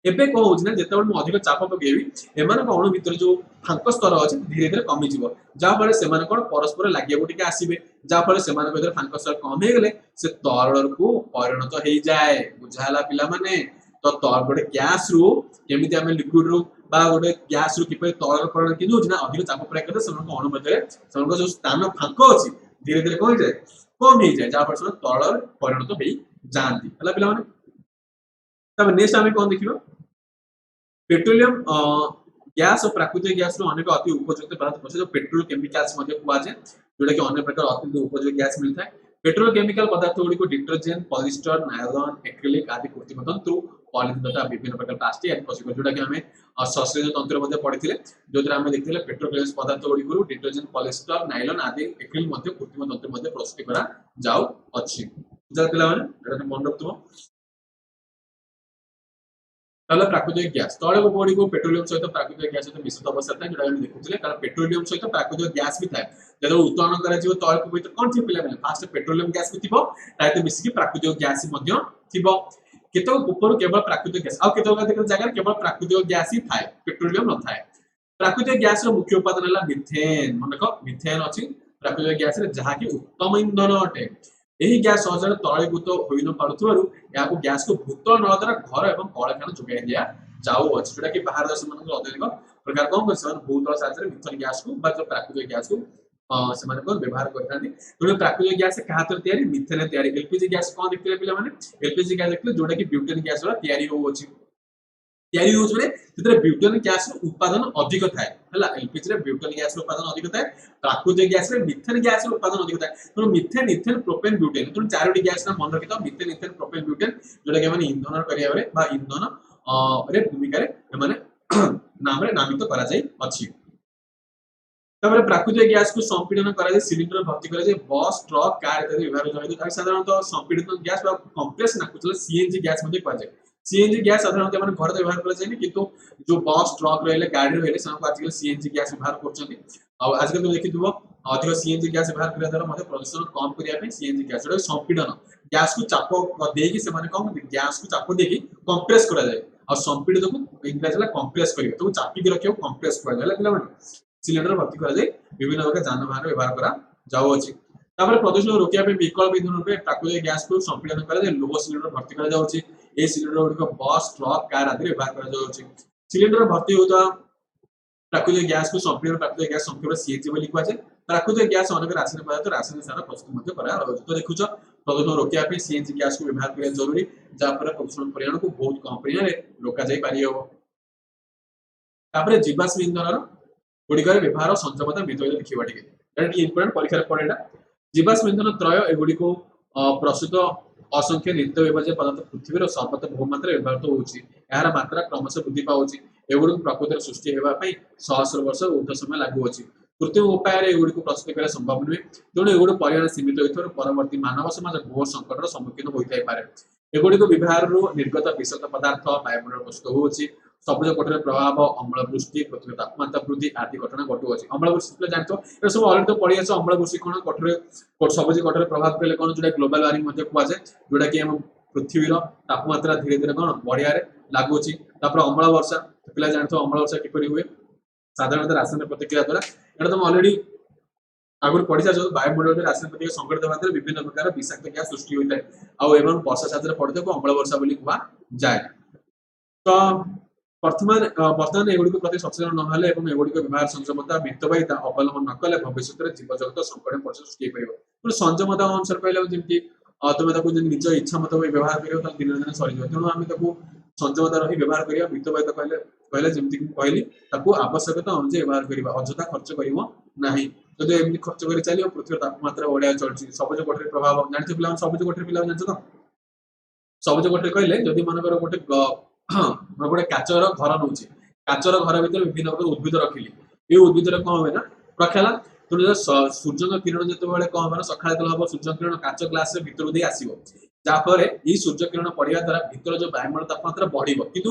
एबे कौन होची ना जेतेबेले मु अधिक चाप पकेबी एमान अणु भितर जो फांक स्तर अछि धीरे धीरे कमी जिवो जा फळे सेमान कोन परस्पर लागियाबो टिके आसीबे जा फळे सेमान भितर फांक स्तर कम हे गेले से तरल को परिणत हेई जाए बुझाला पिला माने तो तर गोटे गैस रु केमिति आमे लिक्विड रु बा गोटे गैस रु किपे तरल परिणत कि होची ना अधिक चाप प्रयोग करले सेमान अणु भितर सेमान जो स्थान फांक अछि धीरे धीरे कोन जाए कम हे जाए जा फळे तरल परिणत हेई जानती हला पिला माने तब नेक्स्ट आमे कोन देखिबो पेट्रोलियम गैस और प्राकृतिक गैस रो अनेक अति उपयुक्त पदार्थ जो पेट्रोल केमिकल्स मध्ये कुआ जाय जोटा कि अन्य प्रकार अत्यंत उपयोगी गैस मिलता है पेट्रोल केमिकल पदार्थ गुडी को डिटर्जेंट पॉलिस्टर नायलॉन एक्रिलिक आदि कृत्रिम तंतु पॉलिथीन तथा विभिन्न प्रकार प्लास्टिक आदि पसिको जोटा कि हमें संश्लेषण तंत्र मध्ये पढिथिले जोद्रा हमें देखिले पेट्रोल केमिकल पदार्थ गुडी को डिटर्जेंट पॉलिस्टर नायलॉन आदि एक्रिलिक मध्ये कृत्रिम तंत्र मध्ये प्रस्तुत करा जाऊ अछि जा पिला माने एटा मन रखतो ताले प्राकृतिक गैस तळे बॉडी को पेट्रोलियम सहित प्राकृतिक गैस सहित मिश्रित अवस्था था जोटा हम देखुथिले कारण पेट्रोलियम सहित प्राकृतिक गैस भी था जब उत्तोलन करा जीव तळे को भीतर कोन थि पिला माने फास्ट पेट्रोलियम गैस भी थिबो ताते मिसिकी प्राकृतिक गैस मध्य थिबो केतो ऊपर केवल प्राकृतिक गैस आ केतो जगह केवल प्राकृतिक गैस ही थाए पेट्रोलियम न थाए प्राकृतिक गैस रो मुख्य उपादान हला मिथेन मन देखो मिथेन अछि प्राकृतिक गैस रे जहा कि उत्तम ईंधन अटे ଏହି ଗ୍ୟାସ୍ ସହଜରେ ତରଳୀଭୂତ ହୋଇ ନ ପାରୁଥିବାରୁ ଏହାକୁ ଗ୍ୟାସକୁ ଭୂତଳ ନଳ ଦ୍ୱାରା ଘର ଏବଂ କଳକାରଖାନା ଯୋଗାଇ ଦିଆଯାଉଅଛି ଯୋଉଟା କି ବାହାର ଦେଶମାନଙ୍କର ଅଧିକ ପ୍ରକାର କଣ କରି ସେମାନେ ଭୂତଳ ସାହାଯ୍ୟରେ ମିଥେନ ଗ୍ୟାସକୁ ବା ଯୋଉ ପ୍ରାକୃତିକ ଗ୍ୟାସକୁ ସେମାନେ କଣ ବ୍ୟବହାର କରିଥାନ୍ତି ତେଣୁ ପ୍ରାକୃତିକ ଗ୍ୟାସ କାହା ଦ୍ୱାରା ତିଆରି ମିଥେନ ତିଆରି ଏଲପିଜି ଗ୍ୟାସ କଣ ଦେଖିଥିଲେ ପିଲାମାନେ ଏଲପିଜି ଗ୍ୟାସ ଦେଖିଥିଲେ ଯୋଉଟା କି ବ୍ୟୁଟେନ ଗ୍ୟାସ ଦ୍ୱାରା ତିଆରି ହୋଉଅଛି ତିଆରି ହେଉଛି ମାନେ ସେଥିରେ ବ୍ୟୁଟେନ ଗ୍ୟାସ ଉତ୍ପାଦନ ଅଧିକ ଥାଏ ହେଲା ଏଲପିଜି ରେ ବ୍ୟୁଟେନ ଗ୍ୟାସ ଉତ୍ପାଦନ ଅଧିକ ଥାଏ ପ୍ରାକୃତିକ ଗ୍ୟାସ ରେ ମିଥେନ ଗ୍ୟାସ ଉତ୍ପାଦନ ଅଧିକ ଥାଏ ତେଣୁ ମିଥେନ ଇଥେନ ପ୍ରୋପେନ ବ୍ୟୁଟେନ ତେଣୁ ଚାରୋଟି ଗ୍ୟାସ ନା ମନେ ରଖିଥାଅ ମିଥେନ ଇଥେନ ପ୍ରୋପେନ ବ୍ୟୁଟେନ ଯୋଉଟା କି ମାନେ ଇନ୍ଧନ କରିବାରେ ବା ଇନ୍ଧନ ରେ ଭୂମିକାରେ ଏମାନେ ନାମରେ ନାମିତ କରାଯାଇ ଅଛି ତାପରେ ପ୍ରାକୃତିକ ଗ୍ୟାସ को संपीड़न करा जाय सिलिंडर भर्ती करा जाय बस ट्रक कार इत्यादि व्यवहार जरिए साधारणतः संपीड़ित गैस बा कंप्रेस ना कुछ सीएनजी गैस मध्ये कुआ जाय सीएनजी गैस साधारणतः माने घर व्यवहार करा जाय किंतु जो बस ट्रक रहले गाड़ी रहले सब आजकल सीएनजी गैस व्यवहार करछथि आ आजकल तो देखिथिबो अधिक सीएनजी गैस व्यवहार करिया द्वारा मध्ये प्रदूषण कम करिया पे सीएनजी गैस रो संपीड़न गैस को चाप देकी से माने कम गैस को चाप देकी कंप्रेस करा जाय और संपीड़ित को इंग्लिश ला कंप्रेस करियो तो चापी के रखियो कंप्रेस करा जाय पिला माने सिलिंडर भर्ती करा जाय विभिन्न प्रकार जानवाहन व्यवहार करा जाऊ अछि तापर प्रदूषण रोकिया पे विकल्प ईंधन रूपे प्राकृतिक गैस को संपीड़न करा जाय लोह सिलिंडर भर्ती करा जाऊ अछि ए सिलिंडर गुडी बस ट्रक कार आदि व्यवहार करा जाऊ अछि सिलिंडर भर्ती होता प्राकृतिक गैस को संपीड़न प्राकृतिक गैस संपीड़न सीएनजी बोली कुआ जाय प्राकृतिक गैस अनेक रासायनिक पदार्थ रासायनिक सार प्रस्तुत मध्ये करा तो देखुछ प्रदूषण रोकिया पे सीएनजी गैस को व्यवहार करिया जरूरी जा पर प्रदूषण परिमाण को बहुत कम परिमाण रे रोका जाय पारियो तापर जीवाश्म ईंधन गुड़िकर व्यवहार संचमता मित्रता देखिबा टिके एटा कि इंपोर्टेंट परीक्षा रे पड़ेला जीवाश्म ईंधन त्रय एगुडी को प्रस्तुत असंख्य नित्य व्यवहार्य पदार्थ पृथ्वी रो सर्वत्र बहुमात्रा व्यवहृत होउची एहार मात्रा क्रमशः वृद्धि पाउची एगुडी प्रकृतिर सृष्टि हेबा पई सहस्र वर्ष ऊर्ध्व समय लागू अछि कृत्रिम उपाय रे एगुडी को प्रस्तुत करा संभव नुहे तेणु एगुडी परिमाण सीमित होइथोर परवर्ती मानव समाज घोर संकट रो सम्मुखीन होइथाय पारे एगुडी को व्यवहार रो निर्गत विषाक्त पदार्थ वायुमंडल प्रस्तुत होउची सबुज कोठरे प्रभाव अम्ल वृष्टि पृथ्वी तापमात्रा वृद्धि आदि घटना घटू अछि अम्ल वृष्टि जानतो ए सब ऑलरेडी तो पड़ी আছে अम्ल वृष्टि कोन कोठरे सबुज कोठरे प्रभाव केले कोन जोडा ग्लोबल वार्मिंग मध्ये कुआ जाय जोडा कि हम पृथ्वी रो तापमात्रा धीरे धीरे कोन बढ़िया रे लागू अछि तापर अम्ल वर्षा पिला जानतो अम्ल वर्षा किपरि हुए साधारणतः रासायनिक प्रतिक्रिया द्वारा एटा तो ऑलरेडी आगुर पड़ी जा जो वायुमंडल में रासायनिक प्रतिक्रिया संकट देवा द्वारा विभिन्न प्रकार विषाक्त गैस सृष्टि होइताय आ एवं वर्षा साथरे पड़ते को अम्ल वर्षा बोली कुआ जाय तो वर्तमान एगुड़ी प्रति सचेतन नहले एवं एगुड़ी व्यवहार संयमता मितव्ययिता अवलंबन न कले भविष्य में जीव जगत संकट परिस्थिति सृष्टि पार संयमता अनुसार कहले जमी तुम निज इच्छा मत व्यवहार कर दिन दिन सरी तेणु आम संयमता रही व्यवहार करिया मितव्ययिता कहले कहले जमती कहली आवश्यकता अनुसार व्यवहार करबा अଯଥା खर्च करिवो नाही जदि एमि खर्च करि चलियो पृथ्वी तापमात्रा बढ़िया चलछि सबुज कोठरी प्रभाव जानछि पिला सबुज कोठरी पिला जानछ तो सबुज कोठरी कहले जदि मनकर गोटे गोटे काचर घर नौचे काचर घर भीतर विभिन्न प्रकार उद्भिद रखिली ये उद्भिद कौन हुए ना रखाला तेणु सूर्य किरण जो कौन हम सकाल हम सूर्य किरण काच ग्लास भीतर दे आसो जहाँफल ये सूर्य किरण पड़ा द्वारा भीतर जो वायुमंडल तापमात्रा बढ़ कि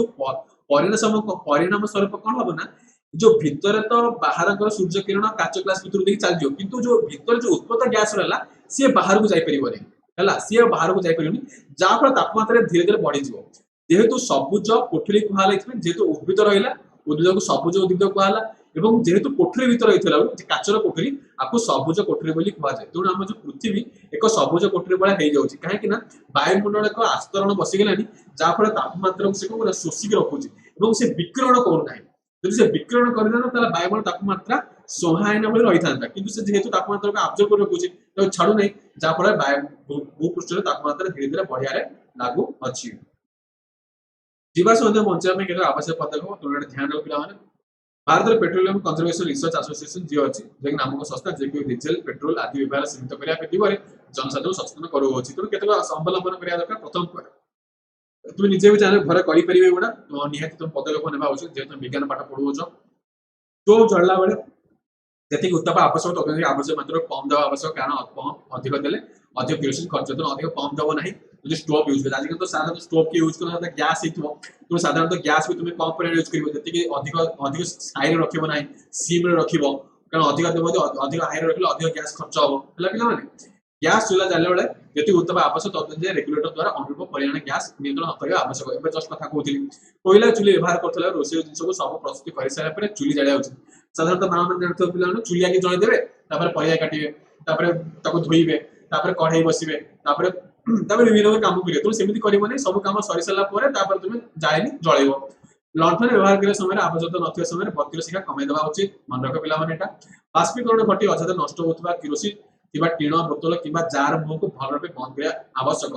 परिणाम स्वरूप कौन हम ना जो भीतर तो बाहर सूर्य किरण काच ग्लास भीतर देखिए चलजो किंतु जो भीतर जो उत्पन्न गैस रहा सी बाहर को जापर सी बाहर को जापर जहाँफल तापमात्रा धीरे धीरे बढ़ी जेहेतु सबुज कोठरी कहला जेहेतु उद्भिद रहा उद्भिद को सबुज उद्भिद कहला एवं जेहेतु कोठरी भीतर रही काचर कोठरी आपको सबुज कोठरी बोली कहुए तेणु आम जो पृथ्वी एक सबुज कोठरी भाया हो जाए कहीं वायुमंडल एक आस्तरण बसीगला जहाँफल तापमात्रा को से शोषिक रखुच्छी और से विकिरण करूना जब से विकिरण करना वायुमंडल तापमात्रा सहायन भाई रही था कि जेहेतु तापमात्रा को आब्जर्व कर रखुच्छे तो छाड़ू ना जहाँफल भूपृष्ठ तापमात्रा धीरे धीरे बढ़िया लागू अच्छी जीवाश बचाने केवल आवश्यक पदक्षेप तुम ध्यान रख पाने भारत में पेट्रोलियम कंजर्वेशन रिसर्च एसोसिएशन जी अच्छी जो नामक संस्था जी डीजेल पेट्रोल आदि व्यवहार सीमित करने दिगरे जनसाधारण सचेतन करुच्ची तेणु केत अवलंबन करने दरकार प्रथम तुम निजे भी चाहिए घर करेंगे गुड़ा निहत तुम पदक्षेप ना उचित जेहतु विज्ञान पाठ पढ़ुच स्टोव जड़ला बेले जी उत्ताप आवश्यक तक आवश्यक मात्र कम देवा आवश्यक कारण पंप अधिक देले अधिक केरोसिन खर्च तेणु अधिक पंप देव ना जो स्टोव यूज कर आजकल तो साधारण स्टोव की यूज कर गैस तुम साधारण गैस भी तुम्हें कम परिमाण यूज कर जी अधिक अधिक हाई रखिब ना सिम रखिब कारण अधिक देव अधिक हाई रखिले अधिक गैस खर्च हम है पे गैस चूल्हा जाला बेले जी उत्ताप आवश्यक तद रेगुलेटर द्वारा अनुरूप परिमाण गैस नियंत्रण करने आवश्यक एवं जस्ट कथा कहती कोयला चूल्ही व्यवहार कर रोषेई जिन को सब प्रस्तुति कर सारा चूल्ही जाड़ा उचित साधारणतः माँ मैंने जानते पे चूल्ही आगे जलदेवे परिया काटे धोइबे कढ़ई बसवे विभिन्न काम करेंगे तुम सेमती कर सब कम सरी सारा तुम जाए जल लंठन व्यवहार करने समय आवश्यकता न समय बत्तीर शिखा कमे देवा उचित मन रख पे बाष्पीकरण घटी अଯଥା नष्ट होता किरोसिन टीण बोतल कि जार मुह को भल भाव बंद करा आवश्यक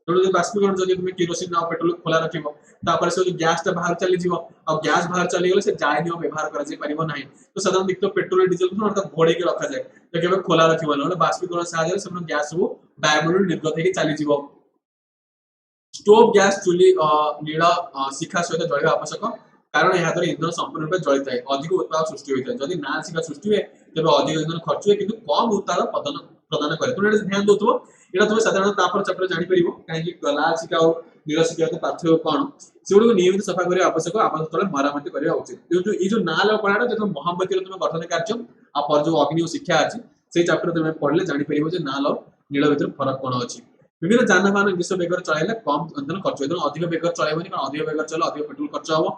तेणु बाष्पीकरण जब तुम किरोसिन पेट्रोल खोला रखिपर से जो गैस बाहर चली गैस बाहर चलीगले से जाए व्यवहार करना तो साधारण देखते पेट्रोल डीजेल अर्थात घोड़े रखा जाए तो केवल खोला रखा बाष्पीकरण साहय गैस सब वायुमंडल निर्गत हो चली स्टोव गैस चूल्ही नील शिखा सहित जलवा आवश्यक कारण यह द्वारा ईंधन संपूर्ण रूप जली था अधिक उत्पाद सृष्टि होता है जदि ना शिखा सृष्टि हुए तेज अधिक ईंधन खर्च हुए कि कम उत्पाद प्रदान करे तुम ध्यान दो यहाँ तुम साधारण तापर चैप्टर जापर कहीं लाल शिखा और नील शिखा पार्थक्य कौन से गुड़ नियमित सफा करने आवश्यक आवश्यक मरामती करने उचित ये जो नाल पढ़ा जो महामती तुम गठन कार्य आप जो अग्नि शिक्षा अच्छी से चैप्टर तुम पढ़ले जापर नाल और नील भर फरक कौन अच्छी विभिन्न जानवाहन निर्दिष्ट बेगर चलाइले कम ईंधन खर्च हो अधिक बेगर चलैबनी कारण अधिक बेगर चल अधिक पेट्रोल खर्च हम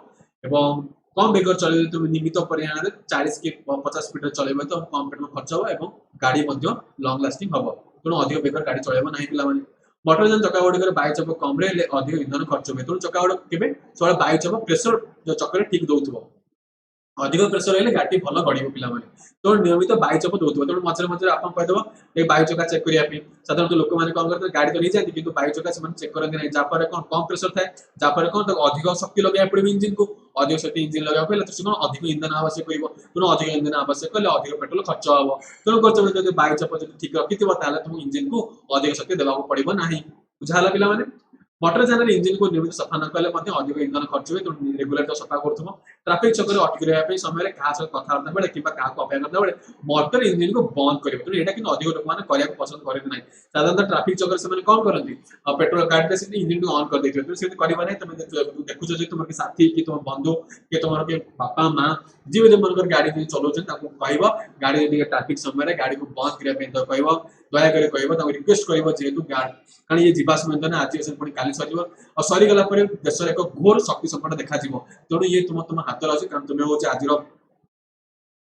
एवं कम बेगर चल तुम निमित परिमाण में 40 कि 50 स्पीड चल तो कम पेट्रोल खर्च हम गाड़ी लंग लास्टिंग हम तेणु अधिक बेगर गाड़ी चल ना पे मोटर जान चक्का गुड़िक वायु चाप कम अधिक ईंधन खर्च हुए तेणु चक्का गुड़ के वायु चाप प्रेसर जो चक्कर ठीक दौर अधिक प्रेसर है गाड़ी भल गड़ पे तो नियमित वायु चाप दौर तेणु मझे मझे आप कहीदेव ये वायु चक्का चेक करने साधारण लोक मैंने कौन करते गाड़ी तो नहीं जाती कि वायु चक्का से चेक करते नहीं जहाँपर कौन कम प्रेसर थाए जहाँपर कौन अधिक शक्ति लगे पड़े इंजिन को अधिक शक्ति इंजिन लगे पड़े तो अधिक ईंधन आवश्यक तेणु अधिक ईंधन आवश्यक अधिक पेट्रोल खर्च हम तेणु कर वायु चाप जो ठीक रखि तुम इंजिन को अधिक शक्ति देवाक पड़ो ना बुझाला पे मोटर जान इंजिन को नियमित सफा न कले अधिक ईंधन खर्च हुए तेणु रेगुलेटर सफा कर ट्राफिक चक्कर अटकी रहा समय क्या कथा बेले कि अपेक्षा करता बेले मोटर इंजिन को बंद कर तेणु यहाँ कि अधिक लोक मैंने पसंद करते ना साधारणतः ट्राफिक चक्कर से कौन करती पेट्रोल गाड़ी से इंजिन को ऑन कर देते तुम करना ना तुम देखुच तुम साथी कि तुम बंधु कि तुम बापा माँ जी भी मन गाड़ी चलाऊँ कह गाड़ी ट्राफिक समय गाड़ी को बंद करने कह दयाकोरी कह रिक्वेस्ट कर जेहेतु कारण ये जीवाश्म ईंधन आज पुणी काली सर और सरीगला देश एक घोर शक्ति संकट देखा तेणु ये तुम हाथ अच्छे कारण तुम्हें हूँ आज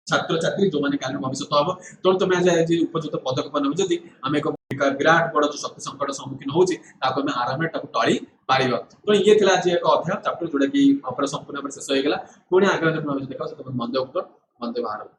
छात्र छात्री जो मैंने काल भविष्य हम तेणु तुम आज उपयुक्त पदक्षेप नौ आम एक विराट बड़ जो शक्ति संकट सम्मुखीन होती आराम टली पार तेणु ये आज एक अध्याय चैप्टर जोटा कि संपूर्ण भाव शेष होगा पुणी आगे देखा मन वंदे भारत।